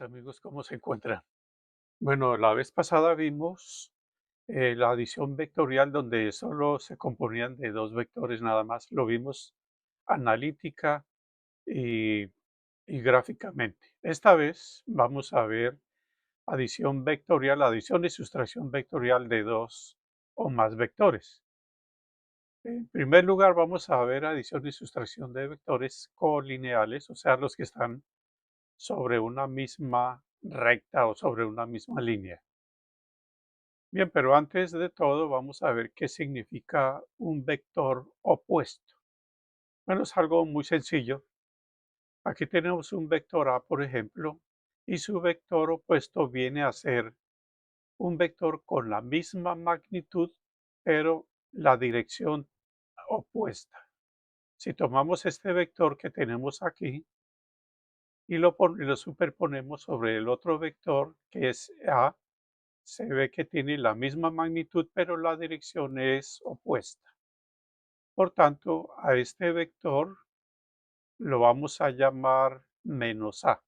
Amigos, ¿cómo se encuentran? Bueno, la vez pasada vimos la adición vectorial donde solo se componían de dos vectores nada más. Lo vimos analítica y, y gráficamente. Esta vez vamos a ver adición vectorial, adición y sustracción vectorial de dos o más vectores. En primer lugar, vamos a ver adición y sustracción de vectores colineales, o sea, los que están sobre una misma recta o sobre una misma línea. Bien, pero antes de todo vamos a ver qué significa un vector opuesto. Bueno, es algo muy sencillo. Aquí tenemos un vector A, por ejemplo, y su vector opuesto viene a ser un vector con la misma magnitud, pero la dirección opuesta. Si tomamos este vector que tenemos aquí y lo superponemos sobre el otro vector que es A, se ve que tiene la misma magnitud, pero la dirección es opuesta. Por tanto, a este vector lo vamos a llamar menos a.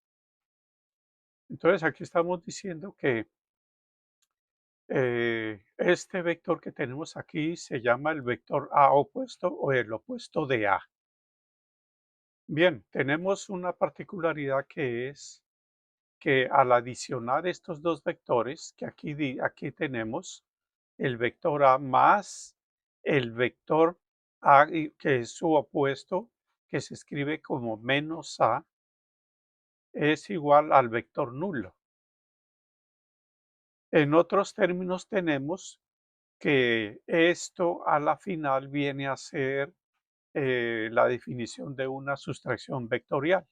Entonces, aquí estamos diciendo que este vector que tenemos aquí se llama el vector A opuesto o el opuesto de A. Bien, tenemos una particularidad que es que al adicionar estos dos vectores que aquí tenemos, el vector A más el vector A que es su opuesto, que se escribe como menos A, es igual al vector nulo. En otros términos tenemos que esto a la final viene a ser la definición de una sustracción vectorial.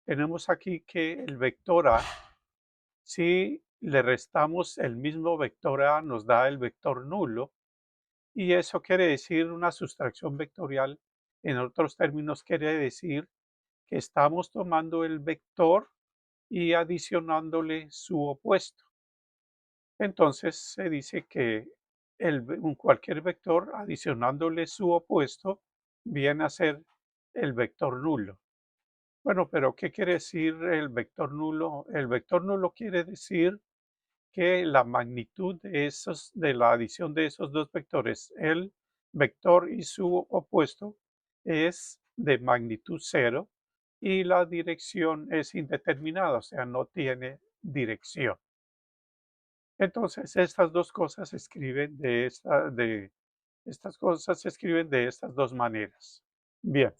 Tenemos aquí que el vector A, si le restamos el mismo vector A, nos da el vector nulo, y eso quiere decir una sustracción vectorial. En otros términos, quiere decir que estamos tomando el vector y adicionándole su opuesto. Entonces se dice que cualquier vector adicionándole su opuesto viene a ser el vector nulo. Bueno, pero ¿qué quiere decir el vector nulo? El vector nulo quiere decir que la magnitud de la adición de esos dos vectores, el vector y su opuesto, es de magnitud cero y la dirección es indeterminada, o sea, no tiene dirección. Entonces, estas dos cosas se escriben estas cosas se escriben de estas dos maneras. Bien,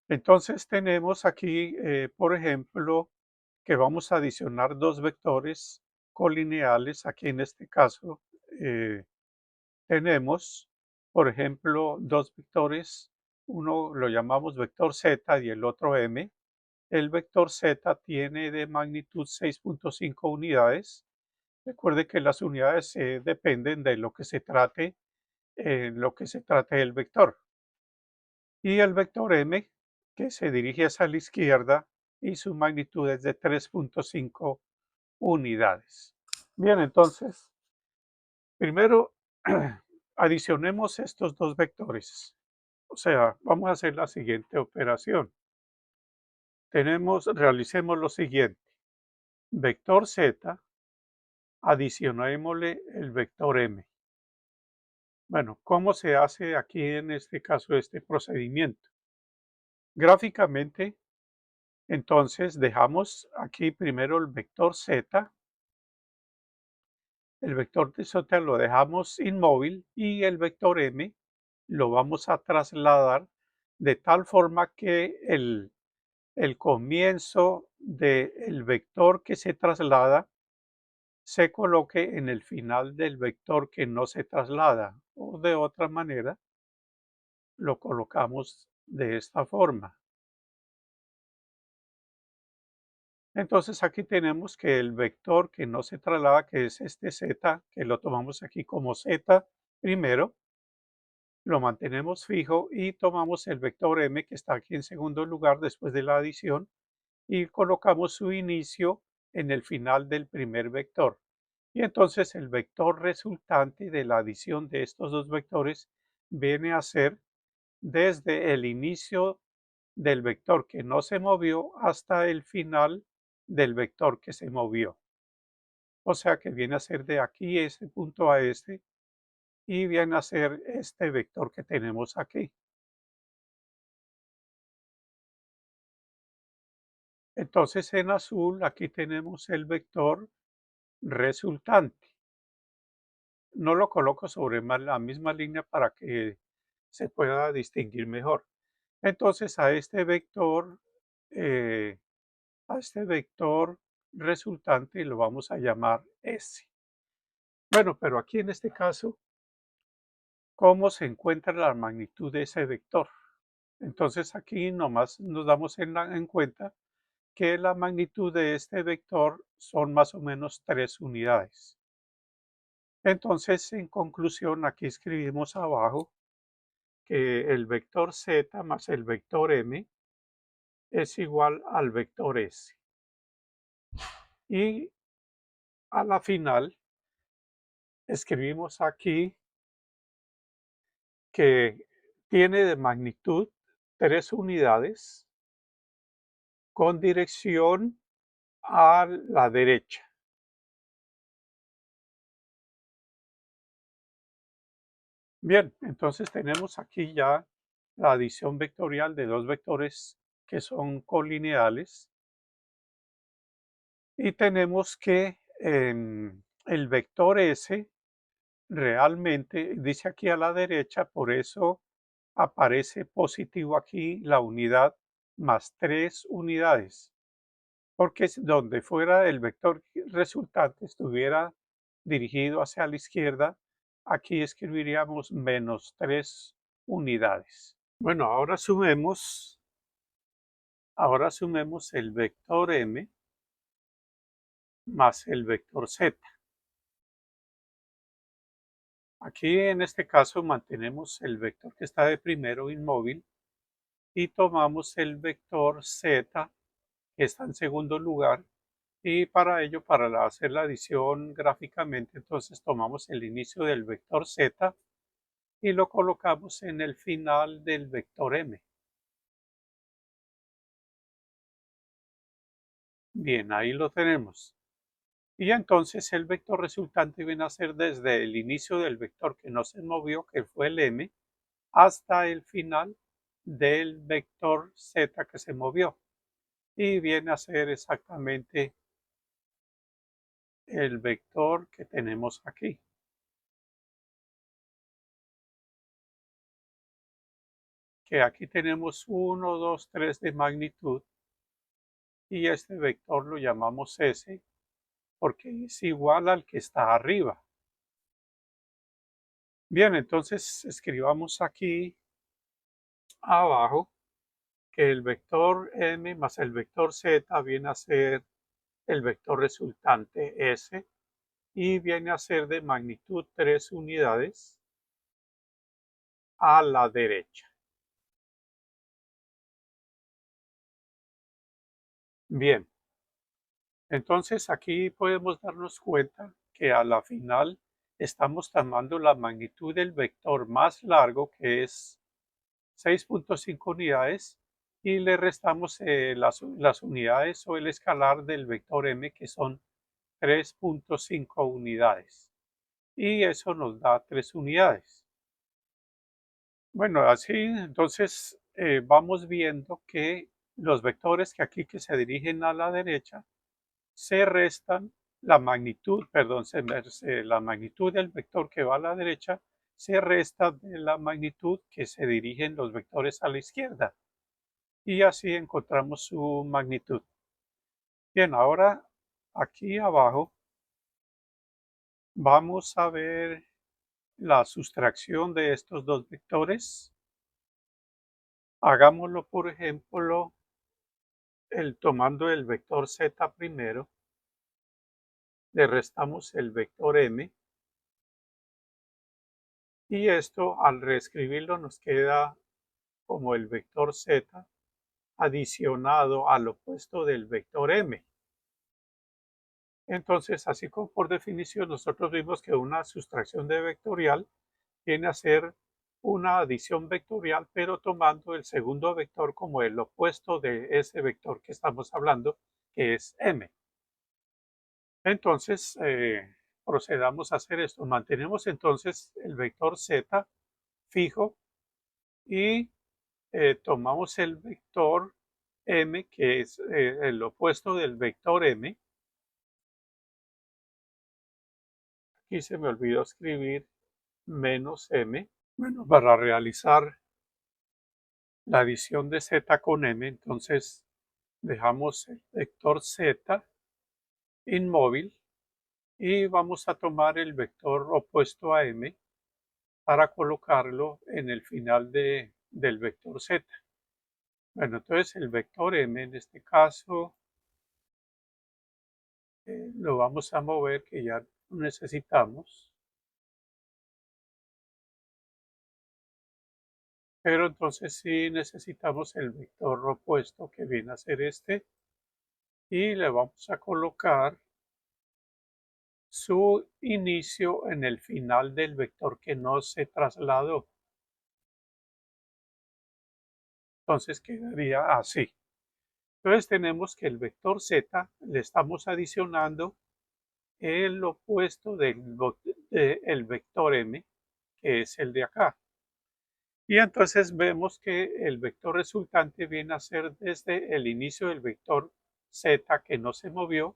entonces tenemos aquí, por ejemplo, que vamos a adicionar dos vectores colineales. Aquí en este caso tenemos, por ejemplo, dos vectores. Uno lo llamamos vector z y el otro m. El vector z tiene de magnitud 6.5 unidades. Recuerde que las unidades dependen de lo que se trate, lo que se trate del vector. Y el vector m, que se dirige hacia la izquierda y su magnitud es de 3.5 unidades. Bien, entonces, primero adicionemos estos dos vectores. O sea, vamos a hacer la siguiente operación. Realicemos lo siguiente. Vector z, adicionémosle el vector m. Bueno, ¿cómo se hace aquí en este caso este procedimiento? Gráficamente, entonces dejamos aquí primero el vector de z lo dejamos inmóvil y el vector m lo vamos a trasladar de tal forma que el comienzo del vector que se traslada se coloque en el final del vector que no se traslada, o de otra manera lo colocamos de esta forma. Entonces aquí tenemos que el vector que no se traslada, que es este z, que lo tomamos aquí como z primero, lo mantenemos fijo y tomamos el vector m que está aquí en segundo lugar después de la adición y colocamos su inicio en el final del primer vector. Y entonces el vector resultante de la adición de estos dos vectores viene a ser desde el inicio del vector que no se movió hasta el final del vector que se movió. O sea que viene a ser de aquí ese punto a este y viene a ser este vector que tenemos aquí. Entonces en azul aquí tenemos el vector resultante. No lo coloco sobre la misma línea para que se pueda distinguir mejor. Entonces eh, a este vector resultante lo vamos a llamar S. Bueno, pero aquí en este caso, ¿cómo se encuentra la magnitud de ese vector? Entonces aquí nomás nos damos en cuenta que la magnitud de este vector son más o menos 3 unidades. Entonces, en conclusión, aquí escribimos abajo que el vector z más el vector m es igual al vector s. Y a la final escribimos aquí que tiene de magnitud 3 unidades con dirección a la derecha. Bien, entonces tenemos aquí ya la adición vectorial de dos vectores que son colineales y tenemos que el vector S realmente dice aquí a la derecha, por eso aparece positivo aquí la unidad más 3 unidades, porque es donde fuera el vector resultante estuviera dirigido hacia la izquierda, aquí escribiríamos menos 3 unidades. Bueno, ahora sumemos el vector m más el vector z. Aquí en este caso mantenemos el vector que está de primero inmóvil y tomamos el vector z que está en segundo lugar y para ello, para hacer la adición gráficamente, entonces tomamos el inicio del vector z y lo colocamos en el final del vector m. Bien, ahí lo tenemos. Y entonces el vector resultante viene a ser desde el inicio del vector que no se movió, que fue el m, hasta el final del vector z que se movió. Y viene a ser exactamente el vector que tenemos aquí. Que aquí tenemos 1, 2, 3 de magnitud y este vector lo llamamos S porque es igual al que está arriba. Bien, entonces escribamos aquí abajo que el vector m más el vector z viene a ser el vector resultante S y viene a ser de magnitud 3 unidades a la derecha. Bien, entonces aquí podemos darnos cuenta que a la final estamos tomando la magnitud del vector más largo, que es 6.5 unidades, y le restamos las unidades o el escalar del vector m, que son 3.5 unidades. Y eso nos da 3 unidades. Bueno, así entonces vamos viendo que los vectores que aquí que se dirigen a la derecha se restan la magnitud, perdón, la magnitud del vector que va a la derecha se resta de la magnitud que se dirigen los vectores a la izquierda. Y así encontramos su magnitud. Bien, ahora aquí abajo vamos a ver la sustracción de estos dos vectores. Hagámoslo, por ejemplo, tomando el vector z primero, le restamos el vector m y esto al reescribirlo nos queda como el vector z adicionado al opuesto del vector m. Entonces, así como por definición, nosotros vimos que una sustracción de vectorial viene a ser una adición vectorial, pero tomando el segundo vector como el opuesto de ese vector que estamos hablando, que es m. Entonces, procedamos a hacer esto. Mantenemos entonces el vector z fijo y tomamos el vector m, que es el opuesto del vector m. Aquí se me olvidó escribir menos m. Bueno, para realizar la adición de z con m, entonces dejamos el vector z inmóvil y vamos a tomar el vector opuesto a m para colocarlo en el final del vector z. Bueno, entonces el vector m en este caso lo vamos a mover, que ya necesitamos. Pero entonces sí necesitamos el vector opuesto, que viene a ser este, y le vamos a colocar su inicio en el final del vector que no se trasladó. Entonces quedaría así. Entonces tenemos que el vector z le estamos adicionando el opuesto del vector m, que es el de acá. Y entonces vemos que el vector resultante viene a ser desde el inicio del vector z, que no se movió,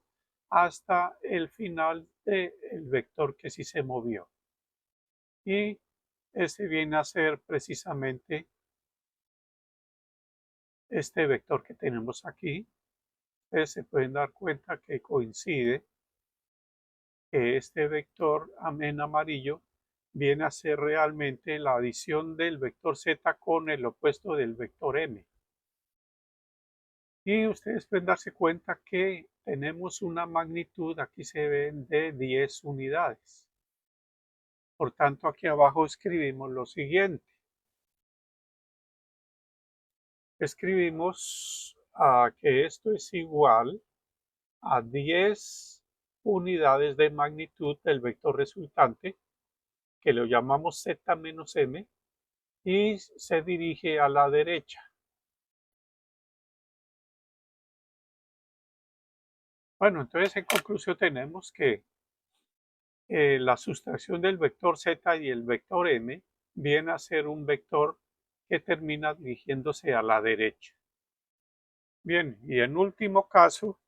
hasta el final del vector que sí se movió. Y ese viene a ser precisamente este vector que tenemos aquí. Ustedes se pueden dar cuenta que coincide que este vector en amarillo viene a ser realmente la adición del vector z con el opuesto del vector m. Y ustedes pueden darse cuenta que tenemos una magnitud, aquí se ven, de 10 unidades. Por tanto, aquí abajo escribimos lo siguiente. Escribimos que esto es igual a 10 unidades de magnitud del vector resultante, que lo llamamos z menos m, y se dirige a la derecha. Bueno, entonces en conclusión tenemos que la sustracción del vector z y el vector m viene a ser un vector que termina dirigiéndose a la derecha. Bien, y en último caso,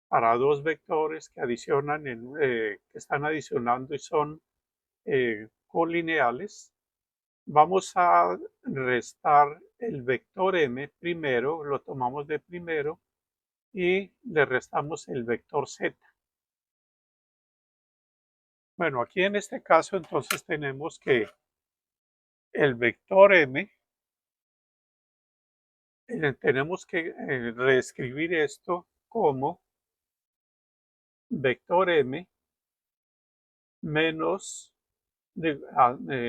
para dos vectores que que están adicionando y son colineales, vamos a restar el vector m primero, lo tomamos de primero y le restamos el vector z. Bueno, aquí en este caso entonces tenemos que el vector m, tenemos que reescribir esto como vector m menos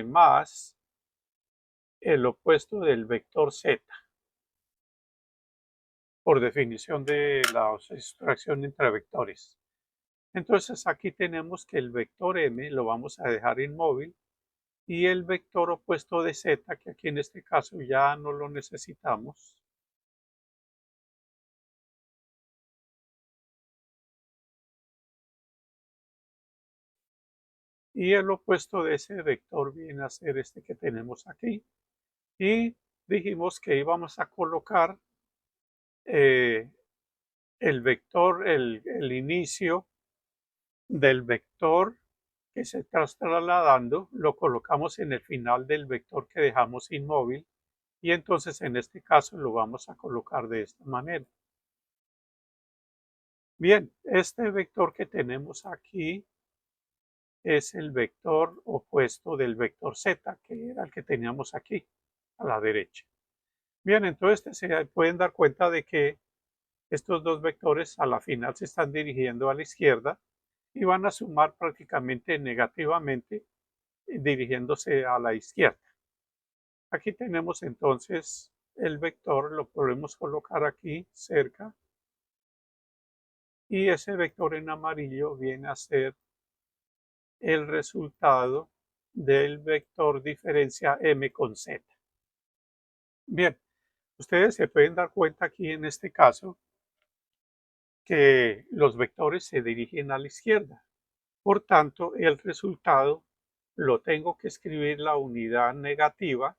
más el opuesto del vector z, por definición de la sustracción entre vectores. Entonces aquí tenemos que el vector m lo vamos a dejar inmóvil y el vector opuesto de z, que aquí en este caso ya no lo necesitamos, y el opuesto de ese vector viene a ser este que tenemos aquí. Y dijimos que íbamos a colocar eh, el vector, el inicio del vector que se está trasladando, lo colocamos en el final del vector que dejamos inmóvil, y entonces en este caso lo vamos a colocar de esta manera. Bien, este vector que tenemos aquí es el vector opuesto del vector z, que era el que teníamos aquí a la derecha. Bien, entonces se pueden dar cuenta de que estos dos vectores a la final se están dirigiendo a la izquierda y van a sumar prácticamente negativamente, dirigiéndose a la izquierda. Aquí tenemos entonces el vector, lo podemos colocar aquí cerca, y ese vector en amarillo viene a ser el resultado del vector diferencia m con z. Bien, ustedes se pueden dar cuenta aquí en este caso que los vectores se dirigen a la izquierda. Por tanto, el resultado lo tengo que escribir la unidad negativa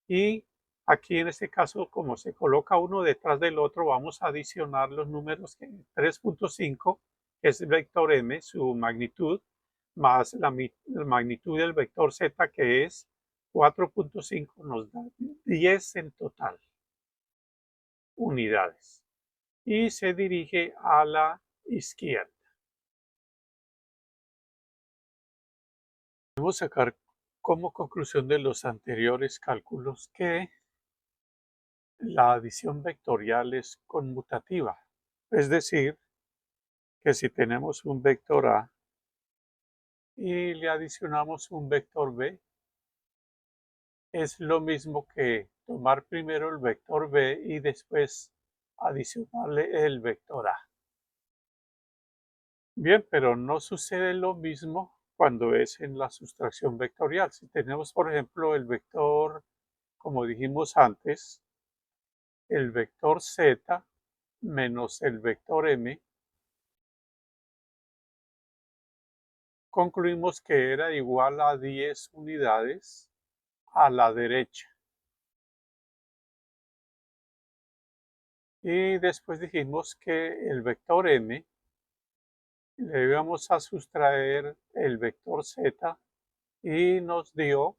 y aquí en este caso, como se coloca uno detrás del otro, vamos a adicionar los números 3.5, que es el vector m, su magnitud, más la magnitud del vector z, que es 4.5, nos da 10 en total unidades. Y se dirige a la izquierda. Debemos sacar como conclusión de los anteriores cálculos que la adición vectorial es conmutativa, es decir, que si tenemos un vector A y le adicionamos un vector B, es lo mismo que tomar primero el vector B y después adicionarle el vector A. Bien, pero no sucede lo mismo cuando es en la sustracción vectorial. Si tenemos, por ejemplo, el vector, como dijimos antes, el vector Z menos el vector M, concluimos que era igual a 10 unidades a la derecha. Y después dijimos que el vector M le íbamos a sustraer el vector Z y nos dio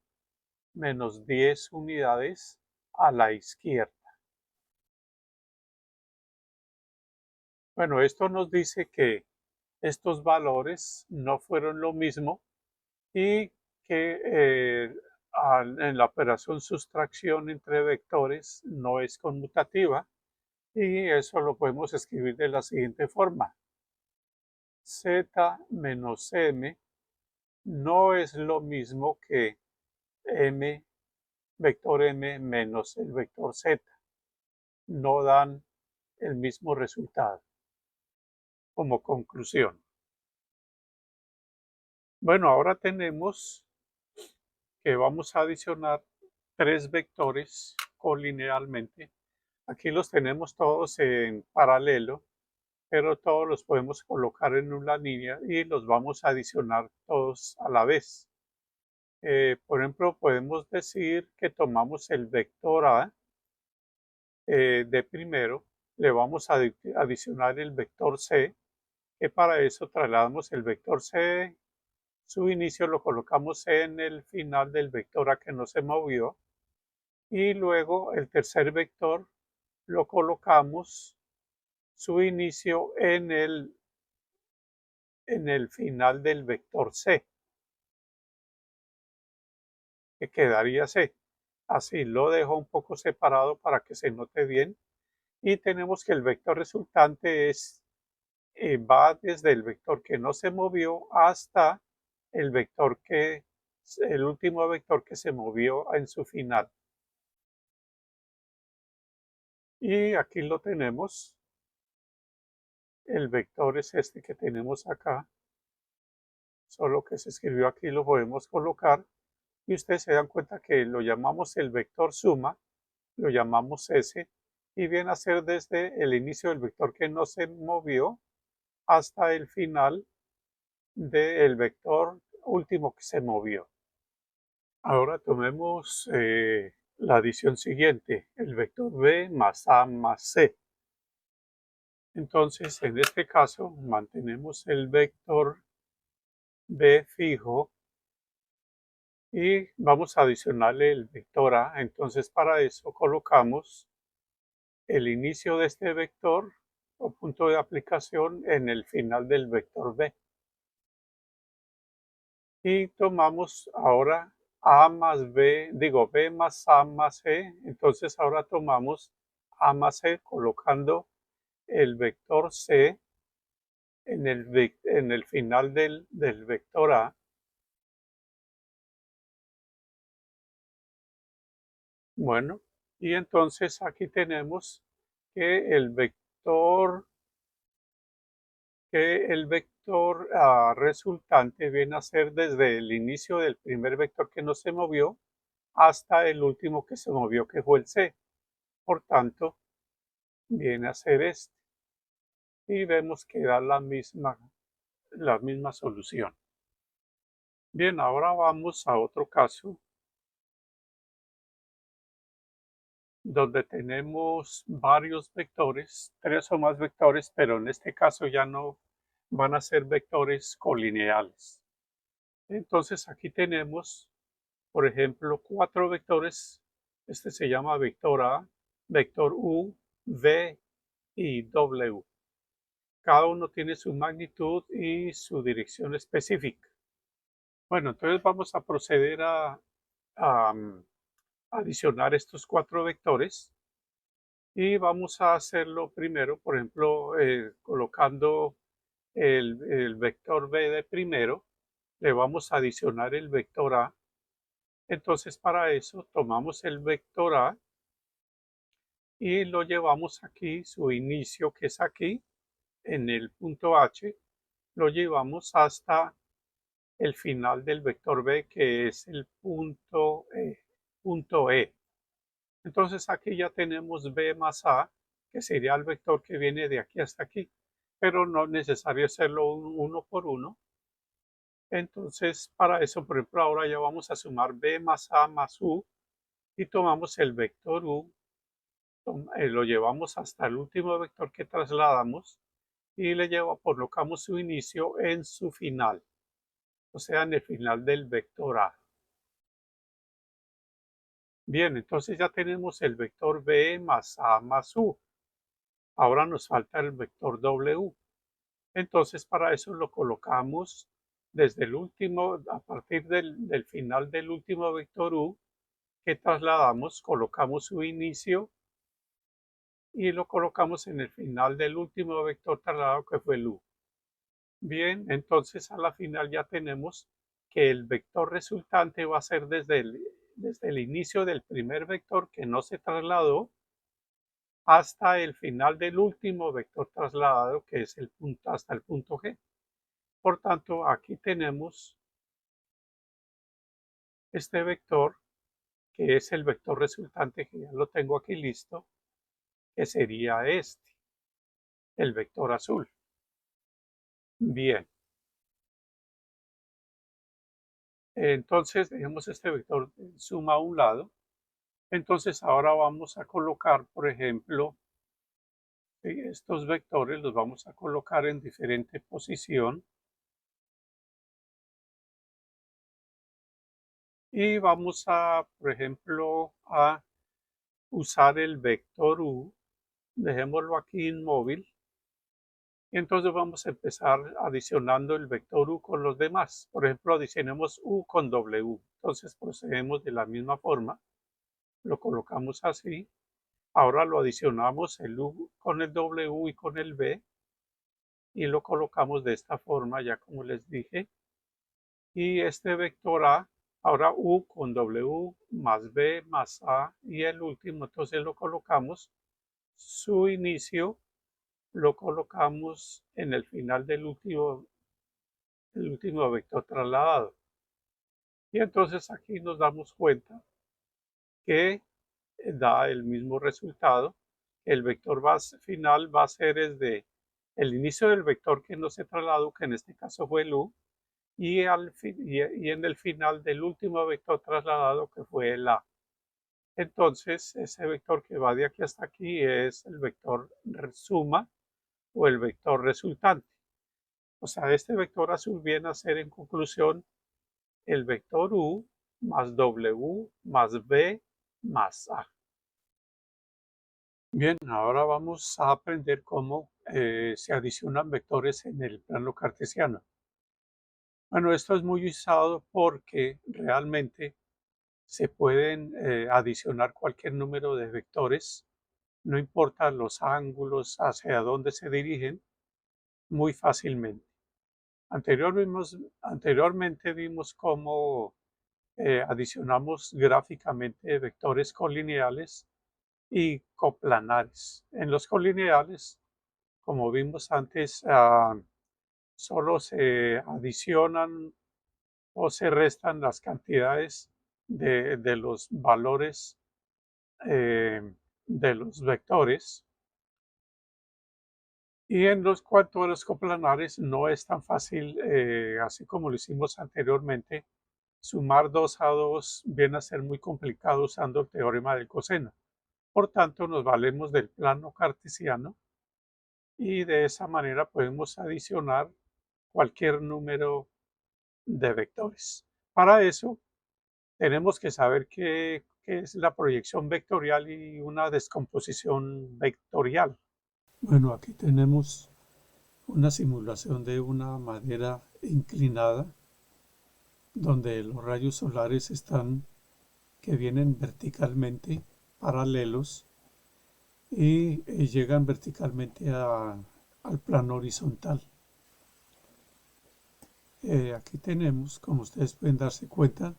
menos 10 unidades a la izquierda. Bueno, esto nos dice que estos valores no fueron lo mismo y que en la operación sustracción entre vectores no es conmutativa y eso lo podemos escribir de la siguiente forma. Z menos M no es lo mismo que M, vector M menos el vector Z. No dan el mismo resultado. Como conclusión. Bueno, ahora tenemos que vamos a adicionar tres vectores colinealmente. Aquí los tenemos todos en paralelo, pero todos los podemos colocar en una línea y los vamos a adicionar todos a la vez. Por ejemplo, podemos decir que tomamos el vector A de primero, le vamos a adicionar el vector C, que para eso trasladamos el vector C, su inicio lo colocamos en el final del vector A que no se movió, y luego el tercer vector lo colocamos su inicio en el final del vector C, que quedaría C. Así lo dejo un poco separado para que se note bien. Y tenemos que el vector resultante va desde el vector que no se movió hasta el último vector que se movió en su final. Y aquí lo tenemos. El vector es este que tenemos acá. Solo que se escribió aquí lo podemos colocar. Y ustedes se dan cuenta que lo llamamos el vector suma, lo llamamos S, y viene a ser desde el inicio del vector que no se movió hasta el final del vector último que se movió. Ahora tomemos la adición siguiente, el vector B más A más C. Entonces, en este caso, mantenemos el vector B fijo y vamos a adicionarle el vector A. Entonces, para eso colocamos el inicio de este vector o punto de aplicación en el final del vector B. Y tomamos ahora B más A más C. Entonces ahora tomamos A más C colocando el vector C en el final del vector A. Bueno, y entonces aquí tenemos que el vector resultante viene a ser desde el inicio del primer vector que no se movió hasta el último que se movió, que fue el C. Por tanto, viene a ser este. y vemos que da la misma solución. Bien, ahora vamos a otro caso donde tenemos varios vectores, tres o más vectores, pero en este caso ya no van a ser vectores colineales. Entonces aquí tenemos, por ejemplo, cuatro vectores. Este se llama vector A, vector U, V y W. Cada uno tiene su magnitud y su dirección específica. Bueno, entonces vamos a proceder a adicionar estos cuatro vectores y vamos a hacerlo primero, por ejemplo, colocando el vector B de primero, le vamos a adicionar el vector A. Entonces para eso tomamos el vector A y lo llevamos aquí, su inicio que es aquí, en el punto H, lo llevamos hasta el final del vector B, que es el punto E. Entonces aquí ya tenemos B más A, que sería el vector que viene de aquí hasta aquí, pero no es necesario hacerlo uno por uno. Entonces para eso, por ejemplo, ahora ya vamos a sumar B más A más U y tomamos el vector U, lo llevamos hasta el último vector que trasladamos y colocamos su inicio en su final, o sea, en el final del vector A. Bien, entonces ya tenemos el vector B más A más U. Ahora nos falta el vector W. Entonces para eso lo colocamos desde el último, a partir del final del último vector U que trasladamos, colocamos su inicio y lo colocamos en el final del último vector trasladado que fue el U. Bien, entonces a la final ya tenemos que el vector resultante va a ser desde el inicio del primer vector que no se trasladó hasta el final del último vector trasladado, que es hasta el punto G. Por tanto, aquí tenemos este vector, que es el vector resultante, que ya lo tengo aquí listo, que sería este, el vector azul. Bien, entonces dejemos este vector suma a un lado. Entonces ahora vamos a colocar, por ejemplo, estos vectores los vamos a colocar en diferente posición y vamos a, por ejemplo, a usar el vector U. Dejémoslo aquí inmóvil. Y entonces vamos a empezar adicionando el vector U con los demás. Por ejemplo, adicionemos U con W. Entonces procedemos de la misma forma. Lo colocamos así. Ahora lo adicionamos el U con el W y con el V. Y lo colocamos de esta forma, ya como les dije. Y este vector A, ahora U con W más V más A y el último, entonces lo colocamos. Su inicio lo colocamos en el final del último vector trasladado. Y entonces aquí nos damos cuenta que da el mismo resultado. El vector final va a ser desde el inicio del vector que no se trasladó, que en este caso fue el U, y en el final del último vector trasladado, que fue el A. Entonces, ese vector que va de aquí hasta aquí es el vector suma o el vector resultante. O sea, este vector azul viene a ser en conclusión el vector U más W más V más A. Bien, ahora vamos a aprender cómo se adicionan vectores en el plano cartesiano. Bueno, esto es muy usado porque realmente se pueden adicionar cualquier número de vectores, no importa los ángulos hacia dónde se dirigen, muy fácilmente. Anteriormente vimos cómo adicionamos gráficamente vectores colineales y coplanares. En los colineales, como vimos antes, solo se adicionan o se restan las cantidades de los valores de los vectores. Y en los cuanto a los coplanares, no es tan fácil, así como lo hicimos anteriormente. Sumar 2 a 2 viene a ser muy complicado usando el teorema del coseno. Por tanto, nos valemos del plano cartesiano y de esa manera podemos adicionar cualquier número de vectores. Para eso, tenemos que saber qué es la proyección vectorial y una descomposición vectorial. Bueno, aquí tenemos una simulación de una madera inclinada donde los rayos solares que vienen verticalmente paralelos y llegan verticalmente al plano horizontal. Aquí tenemos, como ustedes pueden darse cuenta,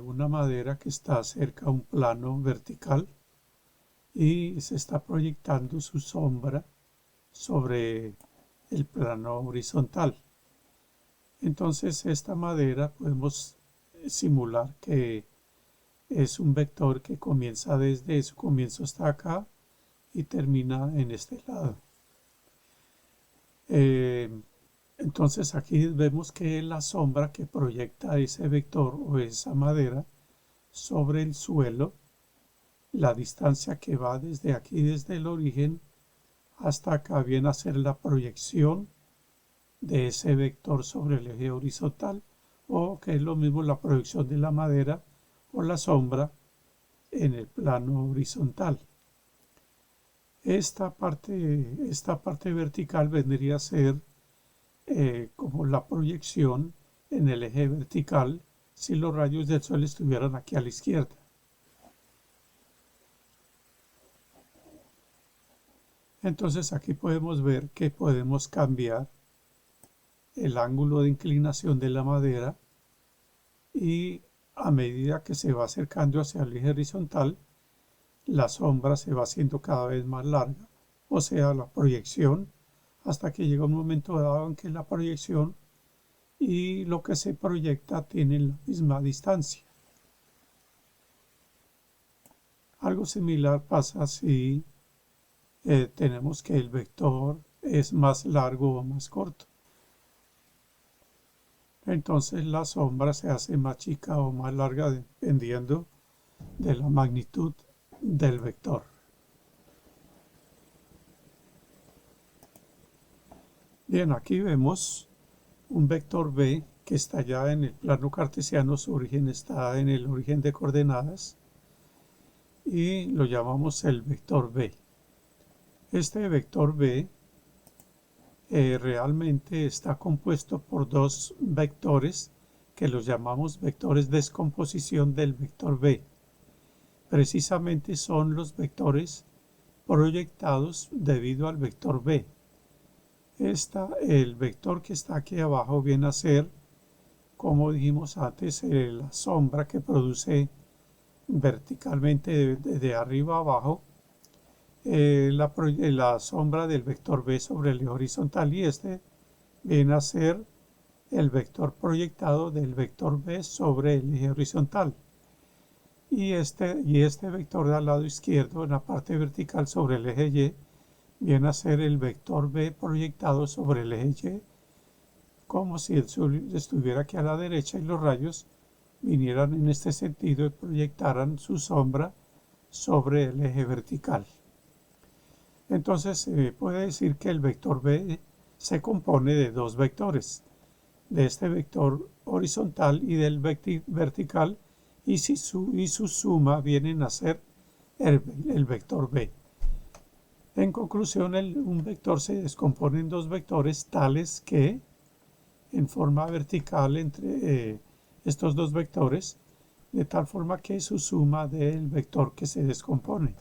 una madera que está cerca a un plano vertical y se está proyectando su sombra sobre el plano horizontal. Entonces esta madera podemos simular que es un vector que comienza desde su comienzo hasta acá y termina en este lado. Entonces aquí vemos que la sombra que proyecta ese vector o esa madera sobre el suelo, la distancia que va desde aquí, desde el origen hasta acá, viene a ser la proyección de ese vector sobre el eje horizontal, o que es lo mismo la proyección de la madera o la sombra en el plano horizontal. Esta parte vertical vendría a ser como la proyección en el eje vertical si los rayos del sol estuvieran aquí a la izquierda. Entonces aquí podemos ver que podemos cambiar el ángulo de inclinación de la madera y a medida que se va acercando hacia el eje horizontal, la sombra se va haciendo cada vez más larga, o sea, la proyección, hasta que llega un momento dado en que la proyección y lo que se proyecta tienen la misma distancia. Algo similar pasa si tenemos que el vector es más largo o más corto. Entonces la sombra se hace más chica o más larga dependiendo de la magnitud del vector. Bien, aquí vemos un vector B que está ya en el plano cartesiano, su origen está en el origen de coordenadas y lo llamamos el vector B. Este vector B realmente está compuesto por dos vectores que los llamamos vectores de descomposición del vector B. Precisamente son los vectores proyectados debido al vector B. El vector que está aquí abajo viene a ser, como dijimos antes, la sombra que produce verticalmente de arriba a abajo la sombra del vector B sobre el eje horizontal, y este viene a ser el vector proyectado del vector B sobre el eje horizontal. Y este vector del lado izquierdo en la parte vertical sobre el eje Y viene a ser el vector B proyectado sobre el eje Y, como si el sol estuviera aquí a la derecha y los rayos vinieran en este sentido y proyectaran su sombra sobre el eje vertical. Entonces se puede decir que el vector B se compone de dos vectores, de este vector horizontal y del vertical, y su suma vienen a ser el vector B. En conclusión, un vector se descompone en dos vectores tales que, en forma vertical entre estos dos vectores, de tal forma que su suma del vector que se descompone.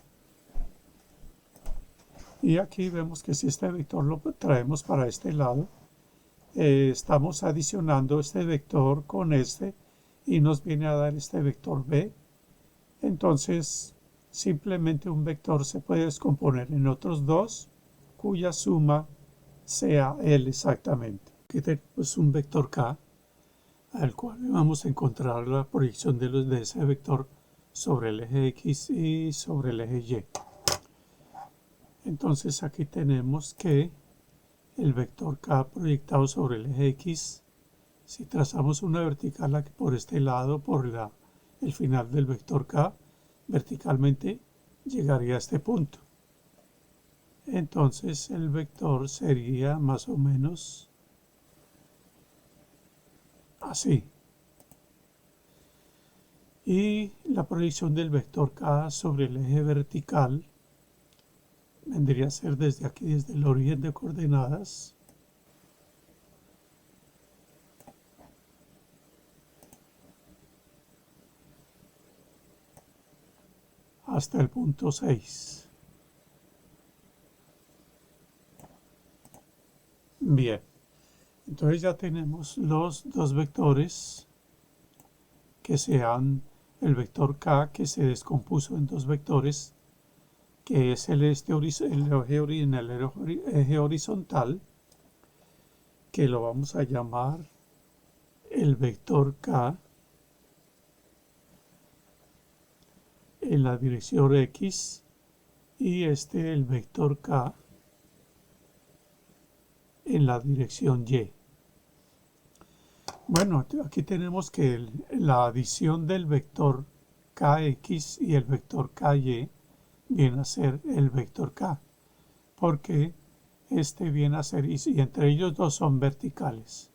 Y aquí vemos que si este vector lo traemos para este lado, estamos adicionando este vector con este y nos viene a dar este vector B. Entonces, simplemente un vector se puede descomponer en otros dos, cuya suma sea L exactamente. Aquí tenemos un vector K, al cual vamos a encontrar la proyección de ese vector sobre el eje X y sobre el eje Y. Entonces aquí tenemos que el vector K proyectado sobre el eje X, si trazamos una vertical aquí por este lado, por el final del vector K, verticalmente llegaría a este punto. Entonces el vector sería más o menos así. Y la proyección del vector K sobre el eje vertical vendría a ser desde aquí, desde el origen de coordenadas, hasta el punto 6. Bien, entonces ya tenemos los dos vectores que sean el vector K, que se descompuso en dos vectores, que es el eje horizontal, que lo vamos a llamar el vector K en la dirección X, y el vector K en la dirección Y. Bueno, aquí tenemos que la adición del vector Kx y el vector Ky viene a ser el vector K, porque viene a ser, y entre ellos dos son verticales.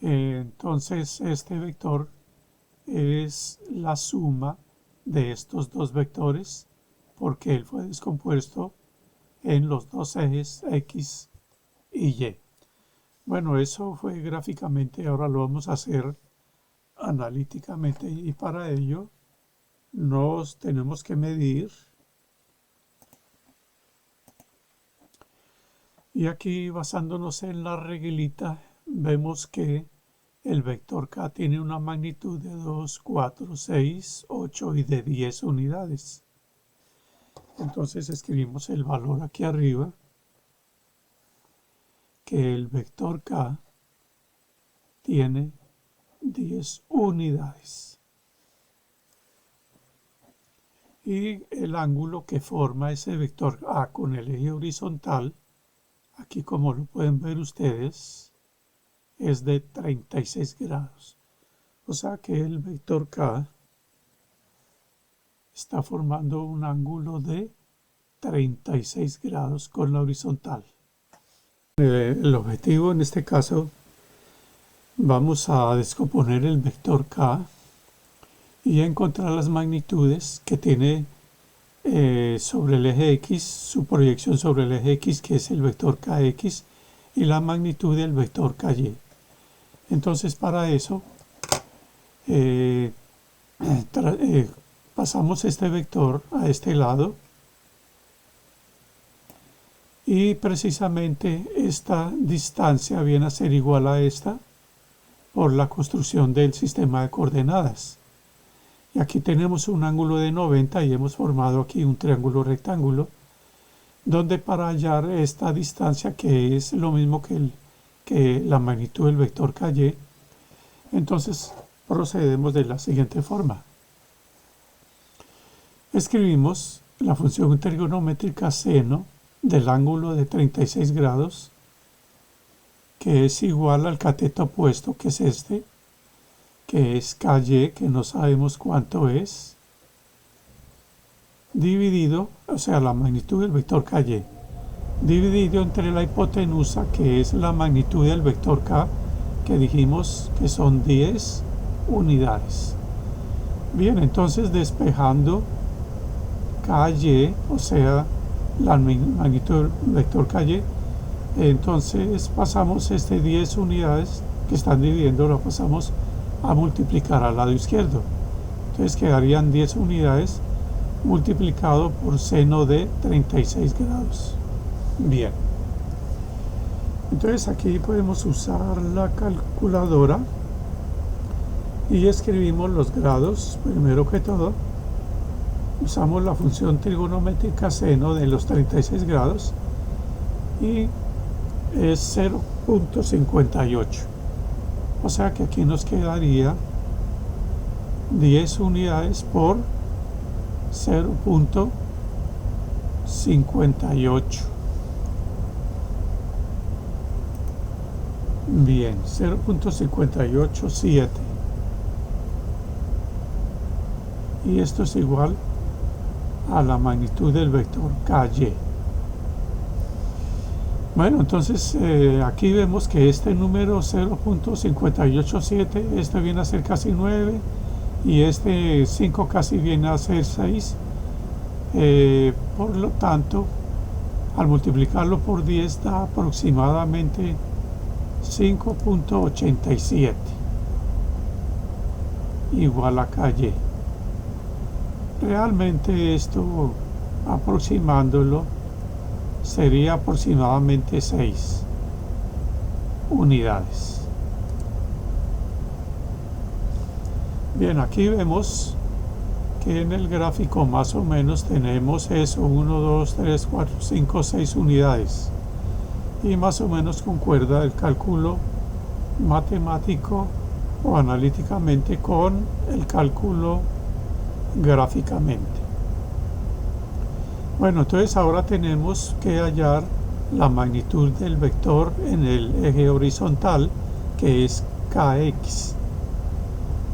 Entonces este vector es la suma de estos dos vectores, porque él fue descompuesto en los dos ejes X y Y. Bueno, eso fue gráficamente, ahora lo vamos a hacer analíticamente, y para ello nos tenemos que medir. Y aquí, basándonos en la reglita, vemos que el vector K tiene una magnitud de 2, 4, 6, 8 y de 10 unidades. Entonces escribimos el valor aquí arriba, que el vector K tiene 10 unidades. Y el ángulo que forma ese vector A con el eje horizontal, aquí como lo pueden ver ustedes, es de 36 grados. O sea que el vector K está formando un ángulo de 36 grados con la horizontal. El objetivo en este caso, vamos a descomponer el vector K y a encontrar las magnitudes que tiene sobre el eje X, su proyección sobre el eje X, que es el vector Kx, y la magnitud del vector Ky. Entonces para eso pasamos este vector a este lado, y precisamente esta distancia viene a ser igual a esta por la construcción del sistema de coordenadas. Y aquí tenemos un ángulo de 90 y hemos formado aquí un triángulo rectángulo, donde para hallar esta distancia, que es lo mismo que la magnitud del vector Ky, entonces procedemos de la siguiente forma. Escribimos la función trigonométrica seno del ángulo de 36 grados, que es igual al cateto opuesto, que es este, que es Ky, que no sabemos cuánto es, dividido, o sea, la magnitud del vector Ky, dividido entre la hipotenusa, que es la magnitud del vector K, que dijimos que son 10 unidades. Bien, entonces despejando Ky, o sea, la magnitud del vector Ky, entonces pasamos 10 unidades que están dividiendo, lo pasamos a multiplicar al lado izquierdo. Entonces quedarían 10 unidades multiplicado por seno de 36 grados. Bien. Entonces aquí podemos usar la calculadora y escribimos los grados. Primero que todo, usamos la función trigonométrica seno de los 36 grados y es 0.58. O sea que aquí nos quedaría 10 unidades por 58. Bien, 0.587. Y esto es igual a la magnitud del vector KY. Bueno, entonces aquí vemos que este número 0.587, este viene a ser casi 9 y este 5 casi viene a ser 6. Por lo tanto, al multiplicarlo por 10 da aproximadamente 5.87 igual a KY. Realmente esto, aproximándolo, sería aproximadamente 6 unidades. Bien, aquí vemos que en el gráfico más o menos tenemos eso, 1, 2, 3, 4, 5, 6 unidades. Y más o menos concuerda el cálculo matemático o analíticamente con el cálculo gráficamente. Bueno, entonces ahora tenemos que hallar la magnitud del vector en el eje horizontal, que es kx.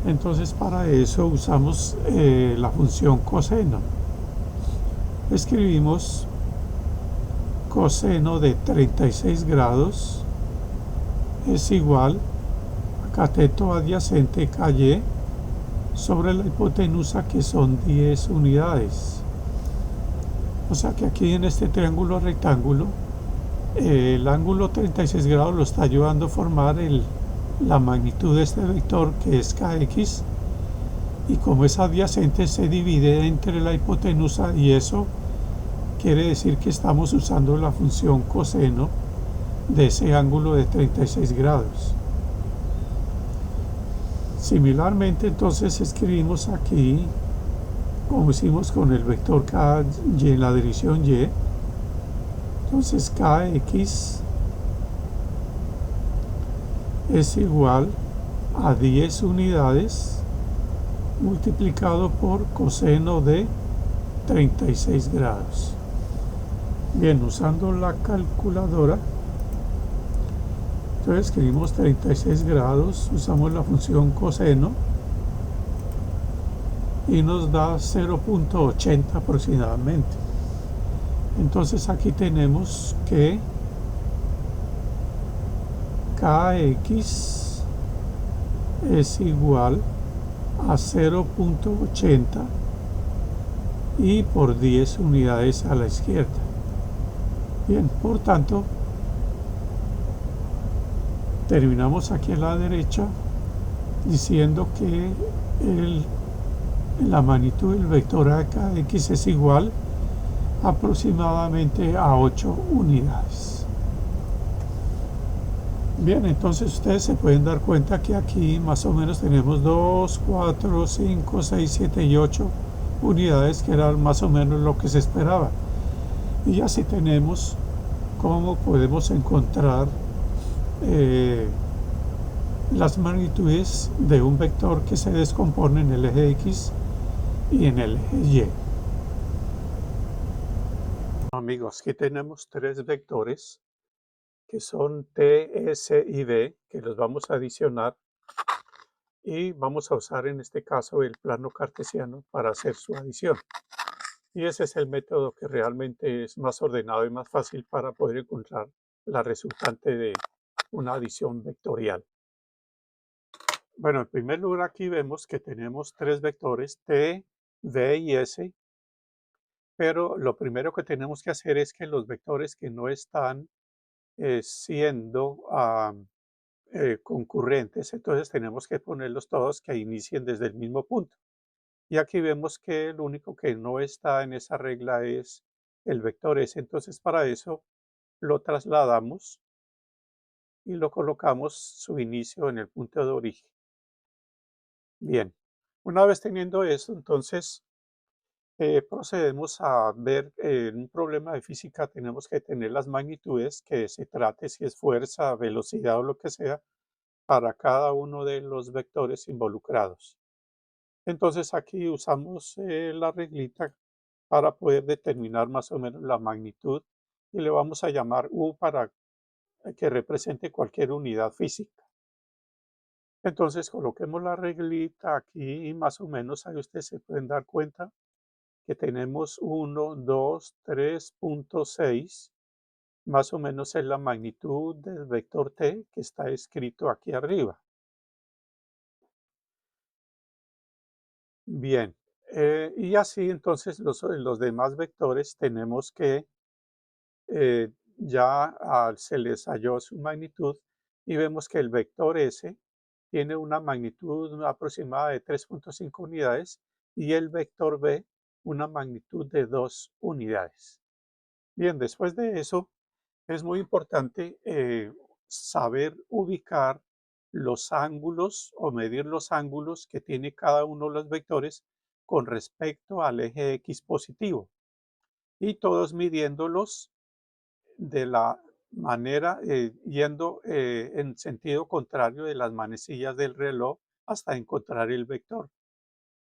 Entonces para eso usamos la función coseno. Escribimos coseno de 36 grados es igual a cateto adyacente KY sobre la hipotenusa, que son 10 unidades. O sea que aquí en este triángulo rectángulo el ángulo 36 grados lo está ayudando a formar la magnitud de este vector, que es kx, y como es adyacente se divide entre la hipotenusa, y eso quiere decir que estamos usando la función coseno de ese ángulo de 36 grados. Similarmente, entonces escribimos aquí, como hicimos con el vector KY en la dirección Y, entonces kx es igual a 10 unidades multiplicado por coseno de 36 grados. Bien, usando la calculadora, entonces escribimos 36 grados, usamos la función coseno y nos da 0.80 aproximadamente. Entonces aquí tenemos que kx es igual a 0.80 y por 10 unidades a la izquierda. Bien, por tanto, terminamos aquí a la derecha diciendo que la magnitud del vector kx es igual aproximadamente a 8 unidades. Bien, entonces ustedes se pueden dar cuenta que aquí más o menos tenemos 2, 4, 5, 6, 7 y 8 unidades, que era más o menos lo que se esperaba. Y así tenemos cómo podemos encontrar las magnitudes de un vector que se descompone en el eje X y en el eje Y. Amigos, aquí tenemos tres vectores que son T, S y B, que los vamos a adicionar y vamos a usar en este caso el plano cartesiano para hacer su adición. Y ese es el método que realmente es más ordenado y más fácil para poder encontrar la resultante de una adición vectorial. Bueno, en primer lugar aquí vemos que tenemos tres vectores T, V y S, pero lo primero que tenemos que hacer es que los vectores que no están siendo concurrentes, entonces tenemos que ponerlos todos que inicien desde el mismo punto. Y aquí vemos que el único que no está en esa regla es el vector S. Entonces para eso lo trasladamos y lo colocamos su inicio en el punto de origen. Bien, una vez teniendo eso, entonces procedemos a ver en un problema de física tenemos que tener las magnitudes, que se trate si es fuerza, velocidad o lo que sea, para cada uno de los vectores involucrados. Entonces aquí usamos la reglita para poder determinar más o menos la magnitud y le vamos a llamar U para que represente cualquier unidad física. Entonces coloquemos la reglita aquí y más o menos ahí ustedes se pueden dar cuenta que tenemos 1, 2, 3,6, más o menos es la magnitud del vector t que está escrito aquí arriba. Bien, y así entonces los demás vectores tenemos que se les halló su magnitud y vemos que el vector S tiene una magnitud aproximada de 3,5 unidades y el vector B una magnitud de 2 unidades. Bien, después de eso es muy importante saber ubicar los ángulos o medir los ángulos que tiene cada uno de los vectores con respecto al eje X positivo y todos midiéndolos de la manera yendo en sentido contrario de las manecillas del reloj hasta encontrar el vector.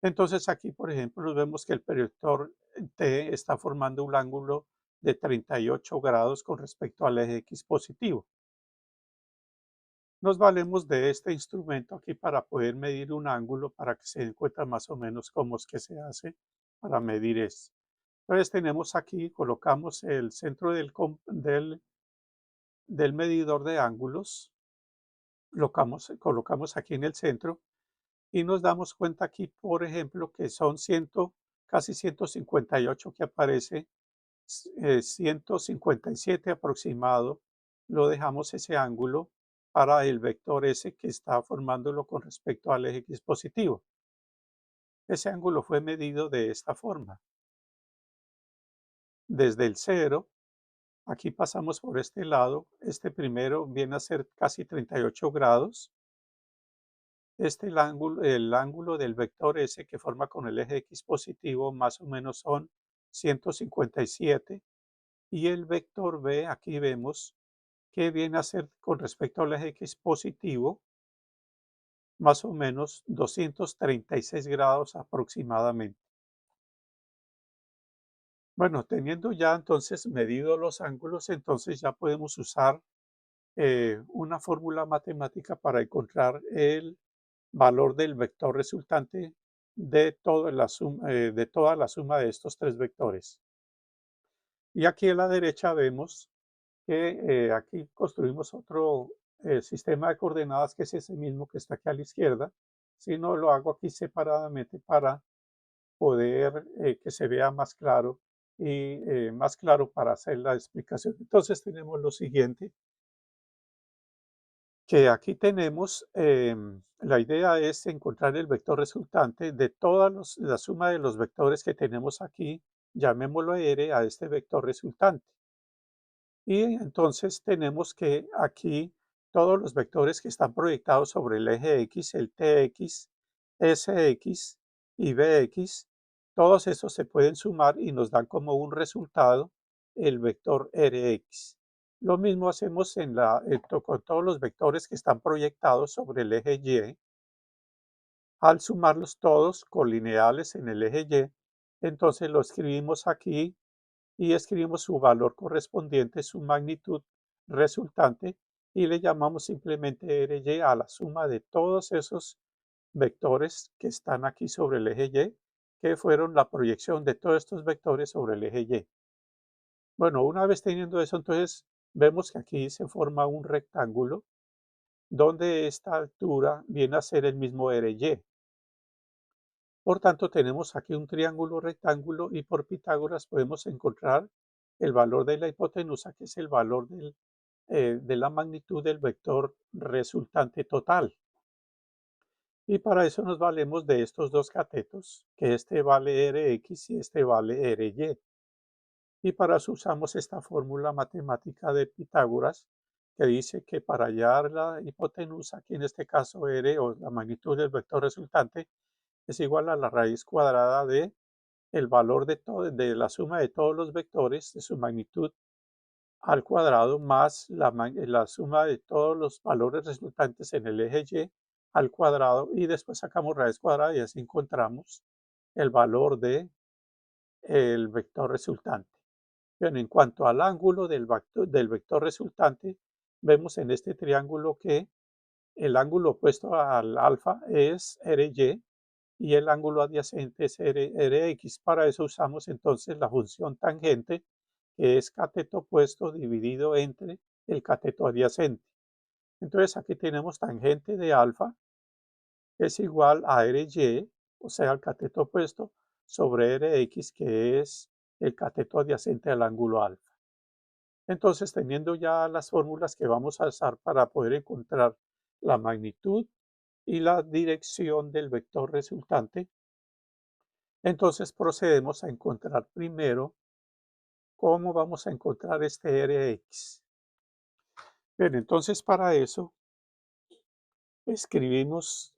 Entonces aquí, por ejemplo, vemos que el proyector T está formando un ángulo de 38 grados con respecto al eje X positivo. Nos valemos de este instrumento aquí para poder medir un ángulo para que se den cuenta más o menos cómo es que se hace para medir esto. Entonces tenemos aquí, colocamos el centro del medidor de ángulos, colocamos aquí en el centro y nos damos cuenta aquí, por ejemplo, que son casi 158 que aparece, 157 aproximado, lo dejamos ese ángulo para el vector S que está formándolo con respecto al eje X positivo. Ese ángulo fue medido de esta forma. Desde el cero, aquí pasamos por este lado, este primero viene a ser casi 38 grados. El ángulo del vector S que forma con el eje X positivo más o menos son 157 y el vector B aquí vemos que viene a ser con respecto al eje X positivo más o menos 236 grados aproximadamente. Bueno, teniendo ya entonces medido los ángulos, entonces ya podemos usar una fórmula matemática para encontrar el valor del vector resultante de toda la suma de estos tres vectores. Y aquí a la derecha vemos que aquí construimos otro sistema de coordenadas que es ese mismo que está aquí a la izquierda, si no lo hago aquí separadamente para poder que se vea más claro y más claro para hacer la explicación. Entonces tenemos lo siguiente, que aquí tenemos, la idea es encontrar el vector resultante de la suma de los vectores que tenemos aquí, llamémoslo R a este vector resultante. Y entonces tenemos que aquí todos los vectores que están proyectados sobre el eje X, el TX, SX y BX, todos esos se pueden sumar y nos dan como un resultado el vector RX. Lo mismo hacemos con todos los vectores que están proyectados sobre el eje Y. Al sumarlos todos colineales en el eje Y, entonces lo escribimos aquí y escribimos su valor correspondiente, su magnitud resultante, y le llamamos simplemente RY a la suma de todos esos vectores que están aquí sobre el eje Y, que fueron la proyección de todos estos vectores sobre el eje Y. Bueno, una vez teniendo eso, entonces vemos que aquí se forma un rectángulo donde esta altura viene a ser el mismo RY. Por tanto, tenemos aquí un triángulo rectángulo y por Pitágoras podemos encontrar el valor de la hipotenusa, que es el valor de la magnitud del vector resultante total. Y para eso nos valemos de estos dos catetos, que este vale Rx y este vale Ry. Y para eso usamos esta fórmula matemática de Pitágoras, que dice que para hallar la hipotenusa, aquí en este caso R o la magnitud del vector resultante, es igual a la raíz cuadrada de el valor de la suma de todos los vectores de su magnitud al cuadrado más la suma de todos los valores resultantes en el eje Y al cuadrado y después sacamos raíz cuadrada y así encontramos el valor de el vector resultante. Bien, en cuanto al ángulo del vector resultante, vemos en este triángulo que el ángulo opuesto al alfa es RY y el ángulo adyacente es Rx. Para eso usamos entonces la función tangente, que es cateto opuesto dividido entre el cateto adyacente. Entonces aquí tenemos tangente de alfa es igual a Ry, o sea, el cateto opuesto, sobre Rx, que es el cateto adyacente al ángulo alfa. Entonces, teniendo ya las fórmulas que vamos a usar para poder encontrar la magnitud y la dirección del vector resultante, entonces procedemos a encontrar primero cómo vamos a encontrar este Rx. Bien, entonces para eso escribimos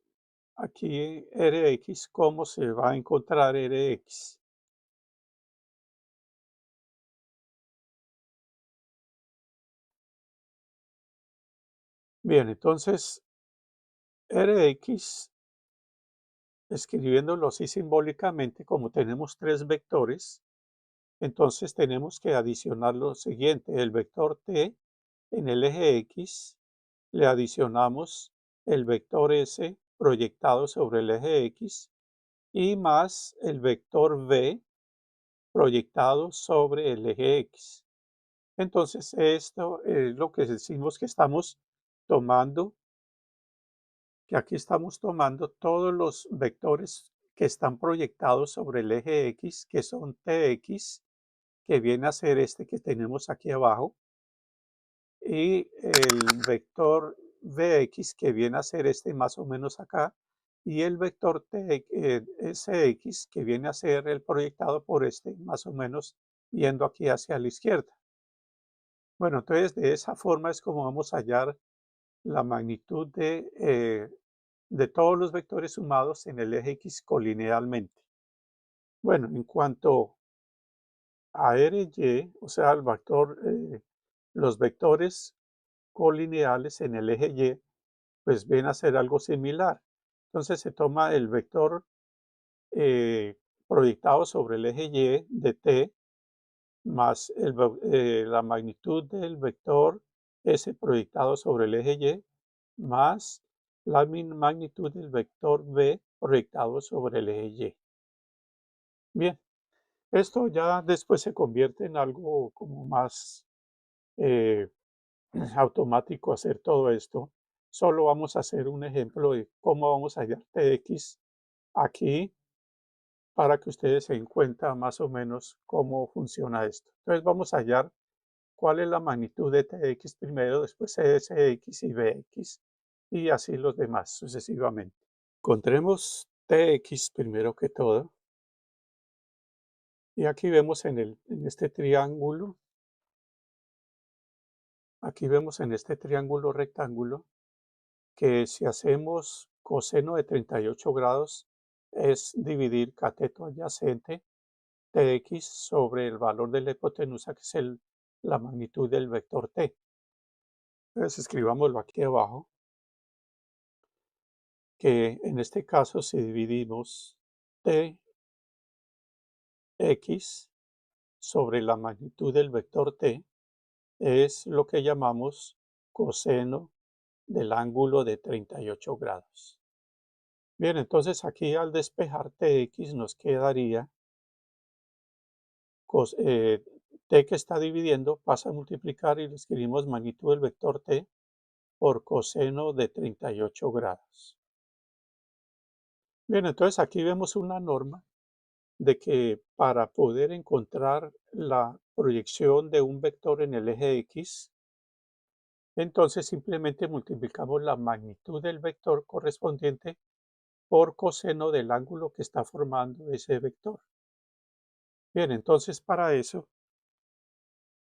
aquí Rx, cómo se va a encontrar Rx. Bien, entonces Rx, escribiéndolo así simbólicamente, como tenemos tres vectores, entonces tenemos que adicionar lo siguiente: el vector t en el eje x, le adicionamos el vector s proyectado sobre el eje x y más el vector v proyectado sobre el eje x. Entonces esto es lo que decimos que estamos tomando, que aquí estamos tomando todos los vectores que están proyectados sobre el eje x, que son tx, que viene a ser este que tenemos aquí abajo, y el vector Vx, que viene a ser este más o menos acá, y el vector Sx, que viene a ser el proyectado por este más o menos yendo aquí hacia la izquierda. Bueno, entonces de esa forma es como vamos a hallar la magnitud de todos los vectores sumados en el eje X colinealmente. Bueno, en cuanto a RY, o sea, los vectores colineales en el eje Y, pues viene a ser algo similar. Entonces se toma el vector eh, proyectado sobre el eje Y de t más la magnitud del vector S proyectado sobre el eje Y más la magnitud del vector V proyectado sobre el eje Y. Bien, esto ya después se convierte en algo como más eh, automático hacer todo esto. Solo vamos a hacer un ejemplo de cómo vamos a hallar Tx aquí para que ustedes se den cuenta más o menos cómo funciona esto. Entonces vamos a hallar cuál es la magnitud de Tx primero, después Sx y Bx y así los demás sucesivamente. Encontremos Tx primero que todo y aquí vemos en este triángulo, aquí vemos en este triángulo rectángulo que si hacemos coseno de 38 grados es dividir cateto adyacente Tx sobre el valor de la hipotenusa, que es la magnitud del vector t. Entonces escribámoslo aquí abajo, que en este caso si dividimos Tx sobre la magnitud del vector t, es lo que llamamos coseno del ángulo de 38 grados. Bien, entonces aquí al despejar Tx nos quedaría t que está dividiendo pasa a multiplicar y le escribimos magnitud del vector t por coseno de 38 grados. Bien, entonces aquí vemos una norma de que para poder encontrar la proyección de un vector en el eje X, entonces simplemente multiplicamos la magnitud del vector correspondiente por coseno del ángulo que está formando ese vector. Bien, entonces para eso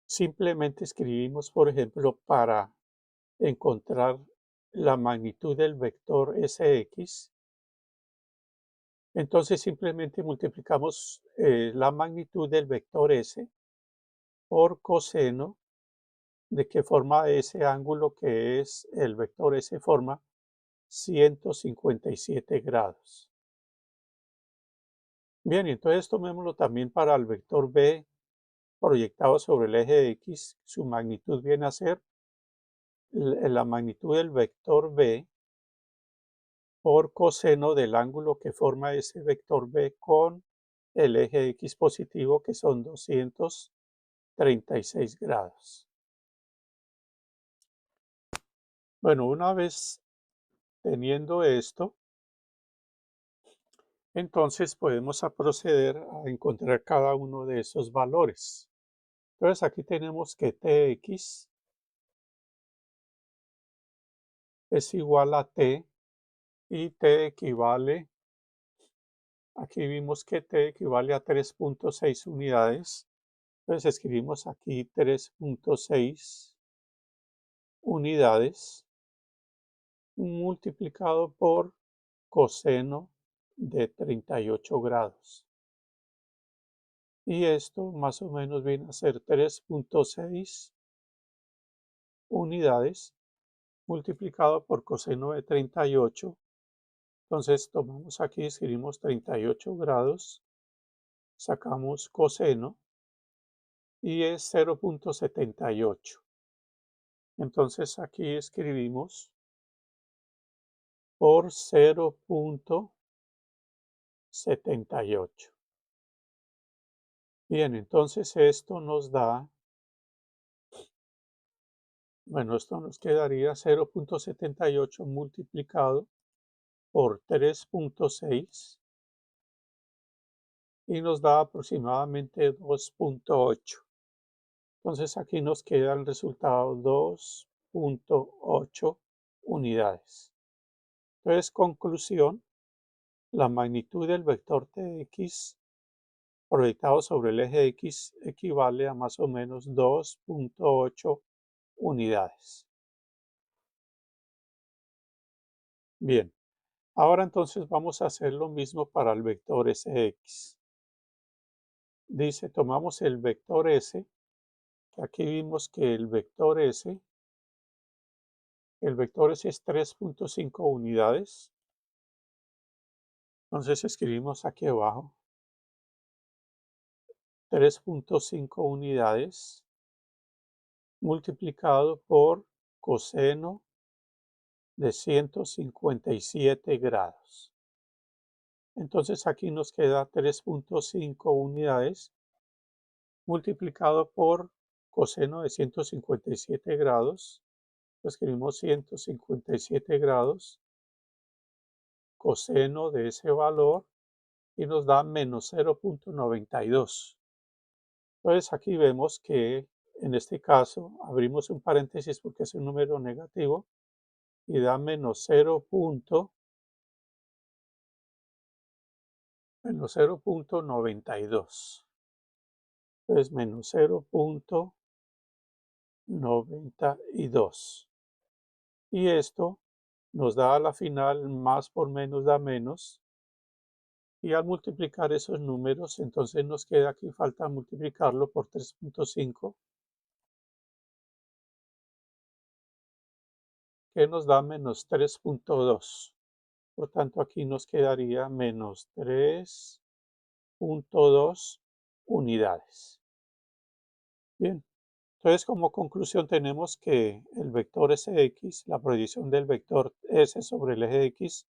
simplemente escribimos, por ejemplo, para encontrar la magnitud del vector Sx, entonces simplemente multiplicamos la magnitud del vector S por coseno de que forma ese ángulo, que es el vector S forma 157 grados. Bien, y entonces tomémoslo también para el vector B proyectado sobre el eje de X. Su magnitud viene a ser la magnitud del vector B por coseno del ángulo que forma ese vector B con el eje X positivo, que son 236 grados. Bueno, una vez teniendo esto, entonces podemos proceder a encontrar cada uno de esos valores. Entonces aquí tenemos que Tx es igual a T y T equivale, aquí vimos que T equivale a 3.6 unidades. Entonces escribimos aquí 3.6 unidades multiplicado por coseno de 38 grados. Y esto más o menos viene a ser 3.6 unidades multiplicado por coseno de 38. Entonces tomamos aquí, escribimos 38 grados, sacamos coseno y es 0.78. Entonces aquí escribimos por 0.78. Bien, entonces esto nos da, bueno, esto nos quedaría 0.78 multiplicado por 3.6 y nos da aproximadamente 2.8. Entonces aquí nos queda el resultado 2.8 unidades. Entonces, conclusión, la magnitud del vector Tx proyectado sobre el eje X equivale a más o menos 2.8 unidades. Bien, ahora entonces vamos a hacer lo mismo para el vector Sx. Dice, tomamos el vector S, que aquí vimos que el vector S es 3.5 unidades. Entonces escribimos aquí abajo 3.5 unidades multiplicado por coseno de 157 grados. Entonces aquí nos queda 3.5 unidades multiplicado por coseno de 157 grados. Escribimos 157 grados coseno de ese valor y nos da menos 0.92. Entonces aquí vemos que en este caso abrimos un paréntesis porque es un número negativo y da menos 0.92. Entonces menos 0.92. Y esto nos da a la final más por menos da menos. Y al multiplicar esos números, entonces nos queda aquí, falta multiplicarlo por 3.5, que nos da menos 3.2. Por tanto, aquí nos quedaría menos 3.2 unidades. Bien, entonces como conclusión tenemos que el vector Sx, la proyección del vector S sobre el eje X,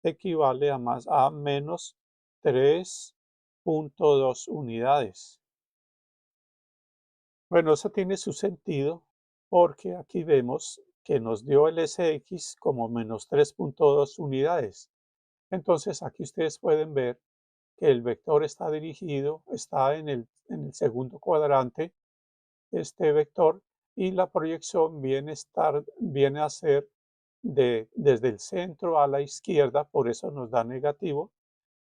equivale a menos 3.2 unidades. Bueno, eso tiene su sentido porque aquí vemos que nos dio el Sx como menos 3.2 unidades. Entonces aquí ustedes pueden ver que el vector está dirigido, está en el segundo cuadrante, este vector, y la proyección viene a ser desde el centro a la izquierda, por eso nos da negativo,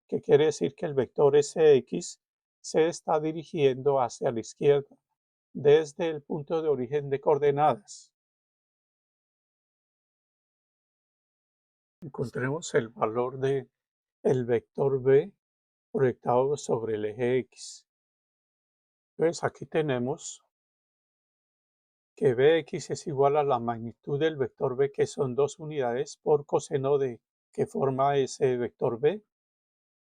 que quiere decir que el vector Sx se está dirigiendo hacia la izquierda desde el punto de origen de coordenadas. Encontremos el valor de el vector B proyectado sobre el eje X. Entonces aquí tenemos que Bx es igual a la magnitud del vector B, que son 2 unidades, por coseno de que forma ese vector B,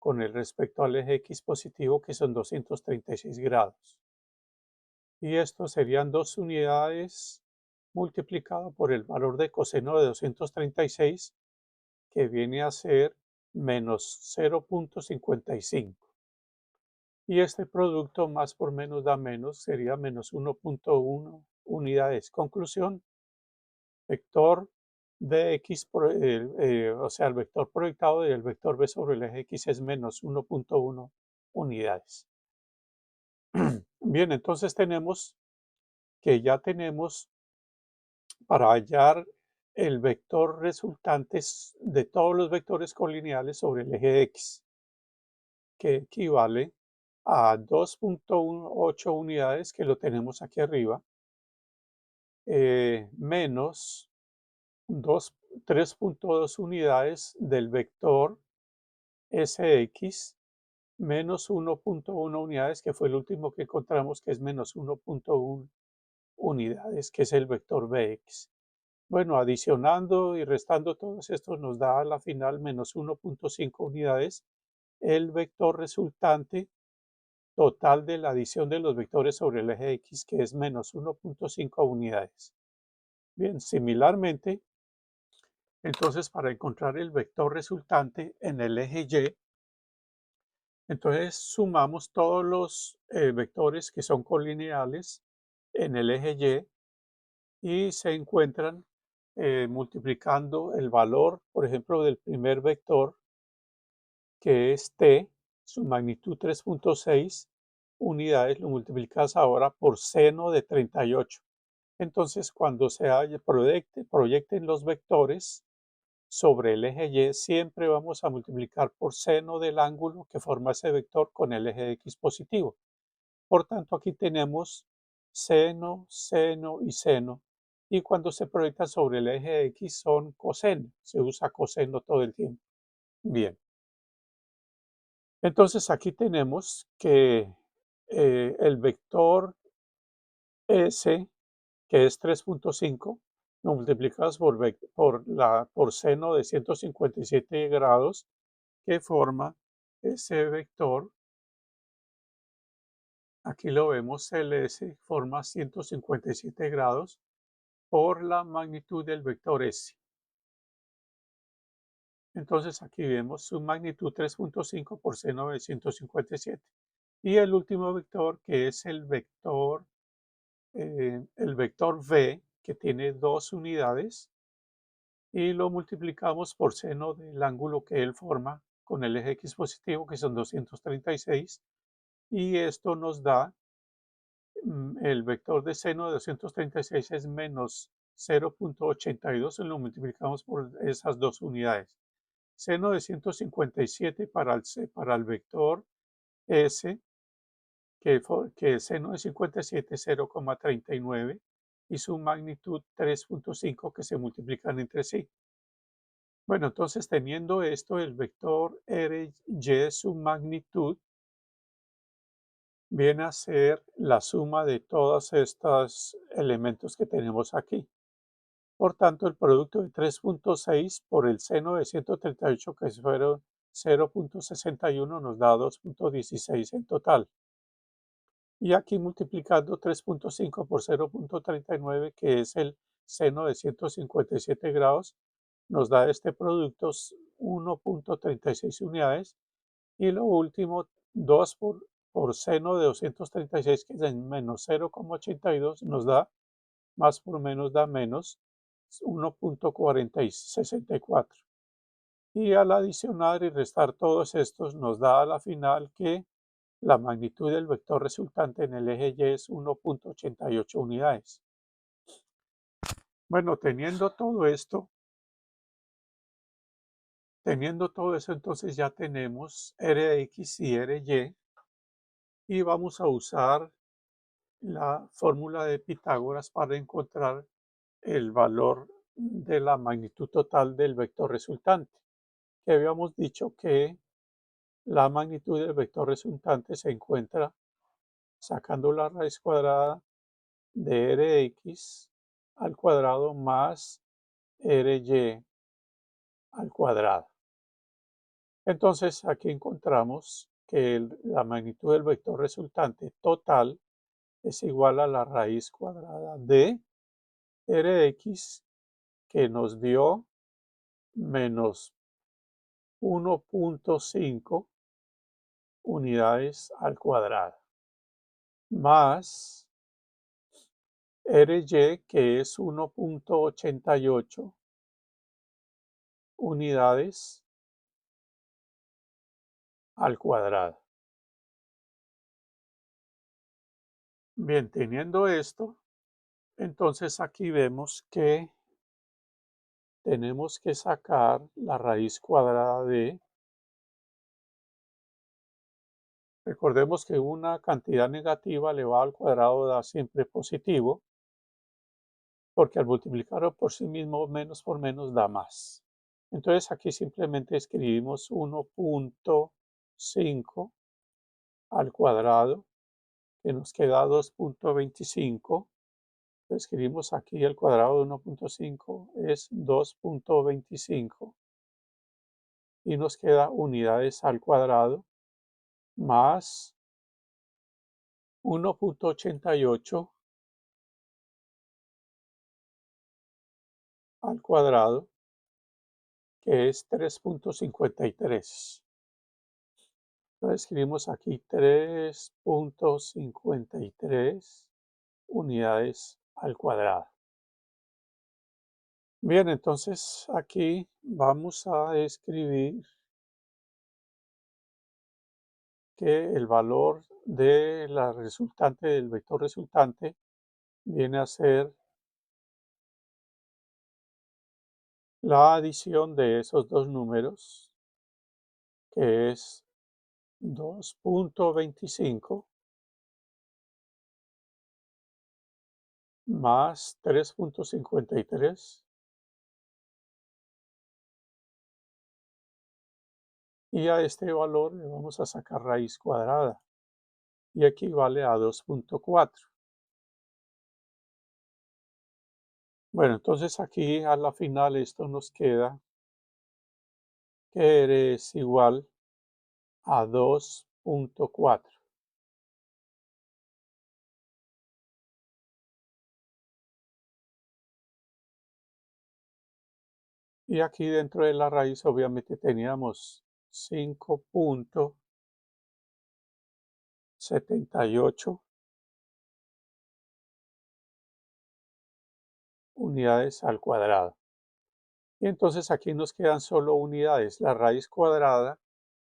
con el respecto al eje X positivo, que son 236 grados. Y esto serían 2 unidades multiplicado por el valor de coseno de 236, que viene a ser menos 0.55. Y este producto más por menos da menos, sería menos 1.1 unidades. Conclusión, vector dx, o sea, el vector proyectado del vector b sobre el eje x es menos 1.1 unidades. Bien, entonces ya tenemos para hallar el vector resultante de todos los vectores colineales sobre el eje x, que equivale a 2.8 unidades, que lo tenemos aquí arriba, menos 3.2 unidades del vector Sx, menos 1.1 unidades, que fue el último que encontramos, que es menos 1.1 unidades, que es el vector Bx. Bueno, adicionando y restando todos estos nos da a la final menos 1.5 unidades, el vector resultante total de la adición de los vectores sobre el eje X, que es menos 1.5 unidades. Bien, similarmente, entonces para encontrar el vector resultante en el eje Y, entonces sumamos todos los vectores que son colineales en el eje Y se encuentran multiplicando el valor, por ejemplo, del primer vector, que es t, su magnitud 3.6 unidades, lo multiplicas ahora por seno de 38. Entonces, cuando proyecten los vectores sobre el eje Y, siempre vamos a multiplicar por seno del ángulo que forma ese vector con el eje X positivo. Por tanto, aquí tenemos seno, seno y seno. Y cuando se proyectan sobre el eje X son coseno. Se usa coseno todo el tiempo. Bien. Entonces aquí tenemos que el vector S, que es 3.5, multiplicados por seno de 157 grados, que forma ese vector. Aquí lo vemos, LS forma 157 grados por la magnitud del vector S. Entonces aquí vemos su magnitud 3.5 por seno de 157. Y el último vector, que es el vector V, que tiene 2 unidades, y lo multiplicamos por seno del ángulo que él forma con el eje X positivo, que son 236, y esto nos da el vector de seno de 236 es menos 0.82, y lo multiplicamos por esas 2 unidades. Seno de 157 para el vector S, que seno de 57 es 0,39, y su magnitud 3.5, que se multiplican entre sí. Bueno, entonces teniendo esto, el vector RY, su magnitud viene a ser la suma de todos estos elementos que tenemos aquí. Por tanto, el producto de 3.6 por el seno de 138, que fueron 0.61, nos da 2.16 en total. Y aquí multiplicando 3.5 por 0.39, que es el seno de 157 grados, nos da este producto 1.36 unidades. Y lo último, 2 por seno de 236, que es en menos 0,82, nos da más por menos da menos 1.4064. Y al adicionar y restar todos estos, nos da a la final que la magnitud del vector resultante en el eje Y es 1.88 unidades. Bueno, teniendo todo eso, entonces ya tenemos Rx y Ry, y vamos a usar la fórmula de Pitágoras para encontrar el valor de la magnitud total del vector resultante, que habíamos dicho que la magnitud del vector resultante se encuentra sacando la raíz cuadrada de Rx al cuadrado más Ry al cuadrado. Entonces aquí encontramos que la magnitud del vector resultante total es igual a la raíz cuadrada de Rx, que nos dio menos 1.5 unidades al cuadrado, más Ry, que es 1.88 unidades al cuadrado. Bien, teniendo esto, entonces aquí vemos que tenemos que sacar la raíz cuadrada de, recordemos que una cantidad negativa elevada al cuadrado da siempre positivo, porque al multiplicarlo por sí mismo, menos por menos da más. Entonces aquí simplemente escribimos 1.5 al cuadrado, que nos queda 2.25. Escribimos aquí el cuadrado de 1.5 es 2.25 y nos queda unidades al cuadrado más 1.88 al cuadrado, que es 3.53. Entonces escribimos aquí 3.53 unidades al cuadrado. Bien, entonces aquí vamos a escribir que el valor de la resultante del vector resultante viene a ser la adición de esos dos números, que es 2.25 más 3.53, y a este valor le vamos a sacar raíz cuadrada y equivale a 2.4. Bueno, entonces aquí a la final esto nos queda que es igual a 2.4. Y aquí dentro de la raíz obviamente teníamos 5.78 unidades al cuadrado. Y entonces aquí nos quedan solo unidades. La raíz cuadrada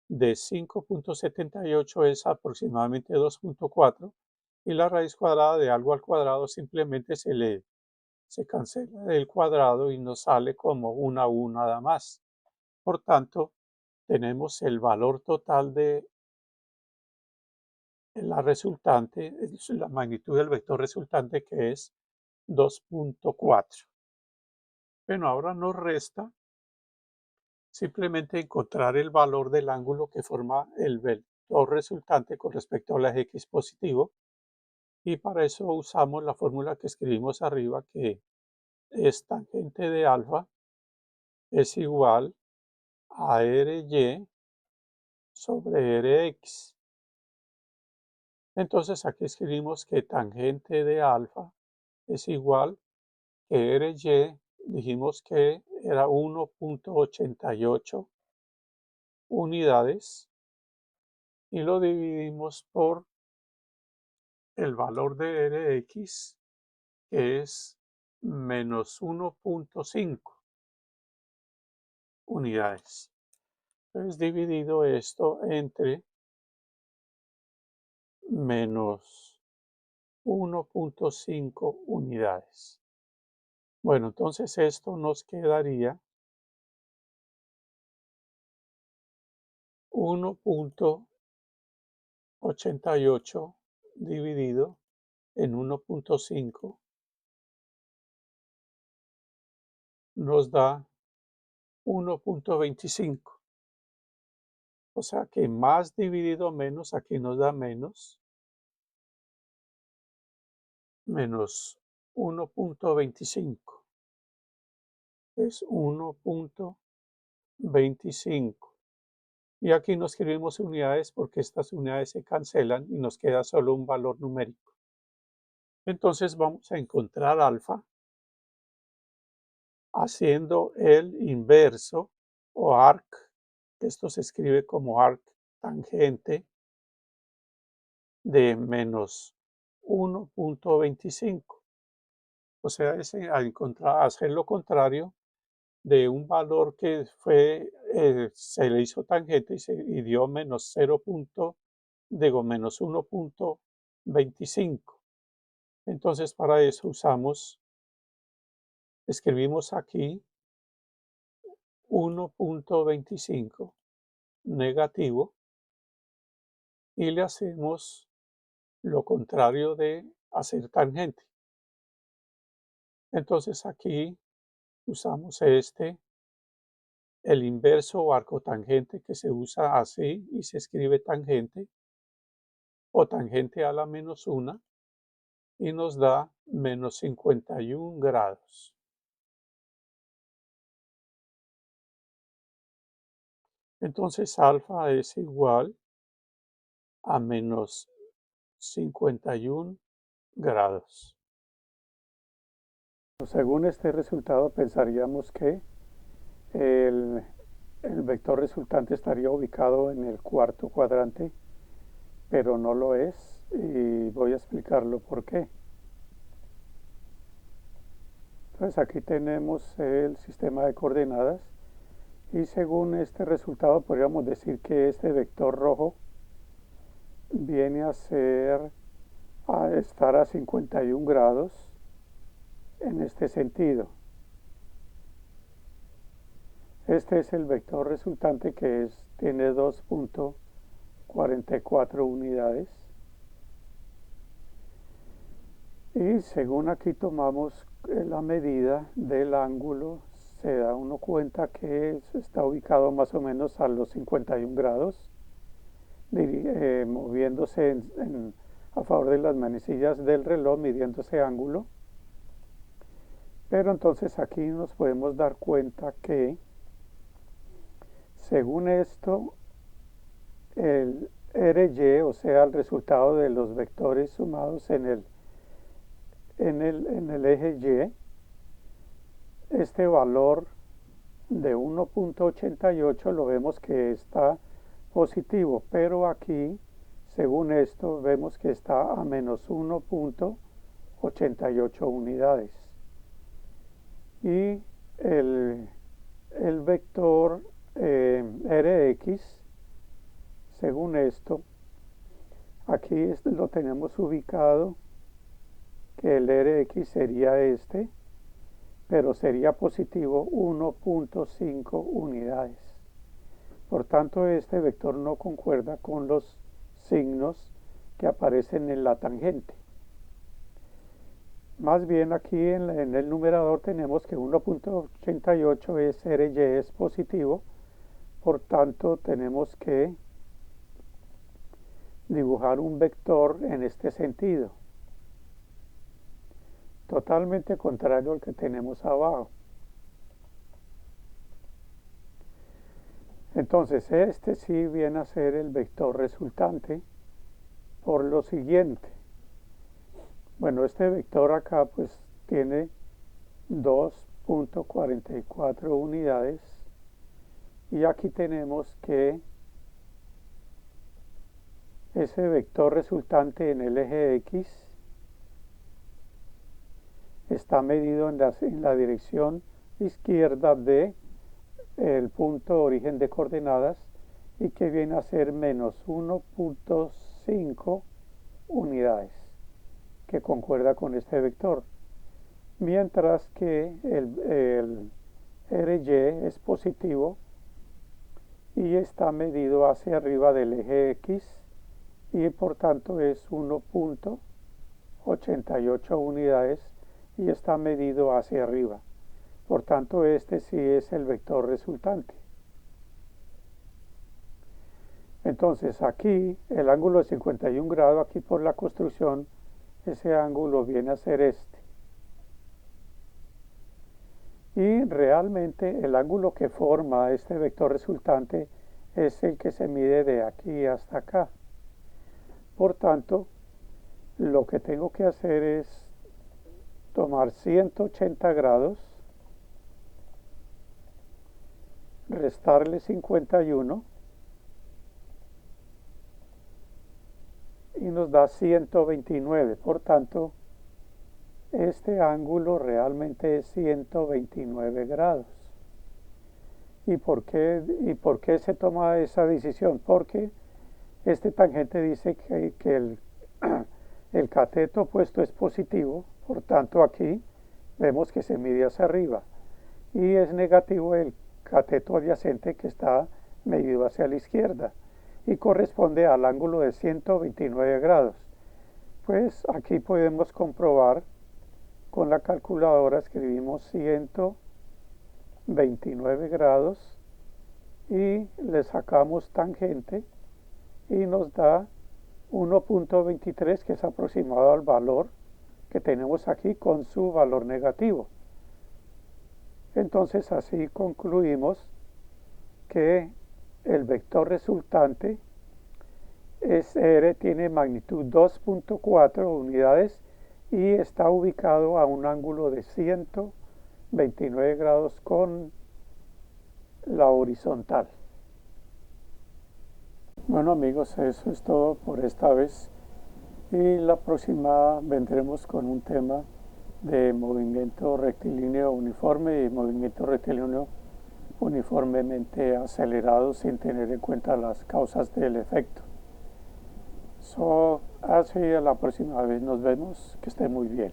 de 5.78 es aproximadamente 2.4 y la raíz cuadrada de algo al cuadrado simplemente se cancela el cuadrado y nos sale como una U nada más. Por tanto, tenemos el valor total de la resultante, es la magnitud del vector resultante, que es 2.4. Bueno, ahora nos resta simplemente encontrar el valor del ángulo que forma el vector resultante con respecto al eje x positivo, y para eso usamos la fórmula que escribimos arriba, que es tangente de alfa es igual a Ry sobre Rx. Entonces aquí escribimos que tangente de alfa es igual que Ry, dijimos que era 1.88 unidades, y lo dividimos por el valor de Rx, que es menos 1.5 unidades. Entonces dividido esto entre menos 1.5 unidades. Bueno, entonces esto nos quedaría 1.88 dividido en 1.5 nos da 1.25. O sea que más dividido menos, aquí nos da menos 1.25. Es 1.25. Y aquí no escribimos unidades porque estas unidades se cancelan y nos queda solo un valor numérico. Entonces vamos a encontrar alfa haciendo el inverso o arc. Esto se escribe como arc tangente de menos 1.25. O sea, hacer lo contrario de un valor que se le hizo tangente y dio menos menos 1.25. Entonces, para eso escribimos aquí 1.25 negativo y le hacemos lo contrario de hacer tangente. Entonces aquí usamos el inverso o arco tangente, que se usa así y se escribe tangente o tangente a la menos 1 y nos da menos 51 grados. Entonces alfa es igual a menos 51 grados. Según este resultado pensaríamos que el, el vector resultante estaría ubicado en el cuarto cuadrante, pero no lo es y voy a explicarlo por qué. Entonces aquí tenemos el sistema de coordenadas y según este resultado podríamos decir que este vector rojo viene a estar a 51 grados en este sentido. Este es el vector resultante que tiene 2.44 unidades. Y según aquí tomamos la medida del ángulo, se da uno cuenta que está ubicado más o menos a los 51 grados, moviéndose a favor de las manecillas del reloj, midiendo ese ángulo. Pero entonces aquí nos podemos dar cuenta que, según esto, el RY, o sea, el resultado de los vectores sumados en el eje Y, este valor de 1.88 lo vemos que está positivo, pero aquí, según esto, vemos que está a menos 1.88 unidades. Y el vector Rx, según esto, aquí lo tenemos ubicado, que el Rx sería este, pero sería positivo 1.5 unidades. Por tanto, este vector no concuerda con los signos que aparecen en la tangente. Más bien aquí en el numerador tenemos que 1.88 es RY, es positivo, por tanto tenemos que dibujar un vector en este sentido, totalmente contrario al que tenemos abajo. Entonces este sí viene a ser el vector resultante por lo siguiente. Bueno, este vector acá pues tiene 2.44 unidades y aquí tenemos que ese vector resultante en el eje X está medido en la dirección izquierda de el punto origen de coordenadas y que viene a ser menos 1.5 unidades, que concuerda con este vector, mientras que el RY es positivo y está medido hacia arriba del eje X y por tanto es 1.88 unidades y está medido hacia arriba. Por tanto, este sí es el vector resultante. Entonces aquí el ángulo de 51 grados, aquí por la construcción, ese ángulo viene a ser este. Y realmente el ángulo que forma este vector resultante es el que se mide de aquí hasta acá. Por tanto, lo que tengo que hacer es tomar 180 grados, restarle 51 y nos da 129. Por tanto, este ángulo realmente es 129 grados. ¿Y por qué se toma esa decisión? Porque este tangente dice que el cateto opuesto es positivo, por tanto aquí vemos que se mide hacia arriba, y es negativo el cateto adyacente que está medido hacia la izquierda y corresponde al ángulo de 129 grados. Pues aquí podemos comprobar con la calculadora, escribimos 129 grados y le sacamos tangente y nos da 1.23, que es aproximado al valor que tenemos aquí con su valor negativo. Entonces así concluimos que el vector resultante SR tiene magnitud 2.4 unidades y está ubicado a un ángulo de 129 grados con la horizontal. Bueno amigos, eso es todo por esta vez y la próxima vendremos con un tema de movimiento rectilíneo uniforme y movimiento rectilíneo uniformemente acelerado sin tener en cuenta las causas del efecto. Así a la próxima vez nos vemos, que esté muy bien.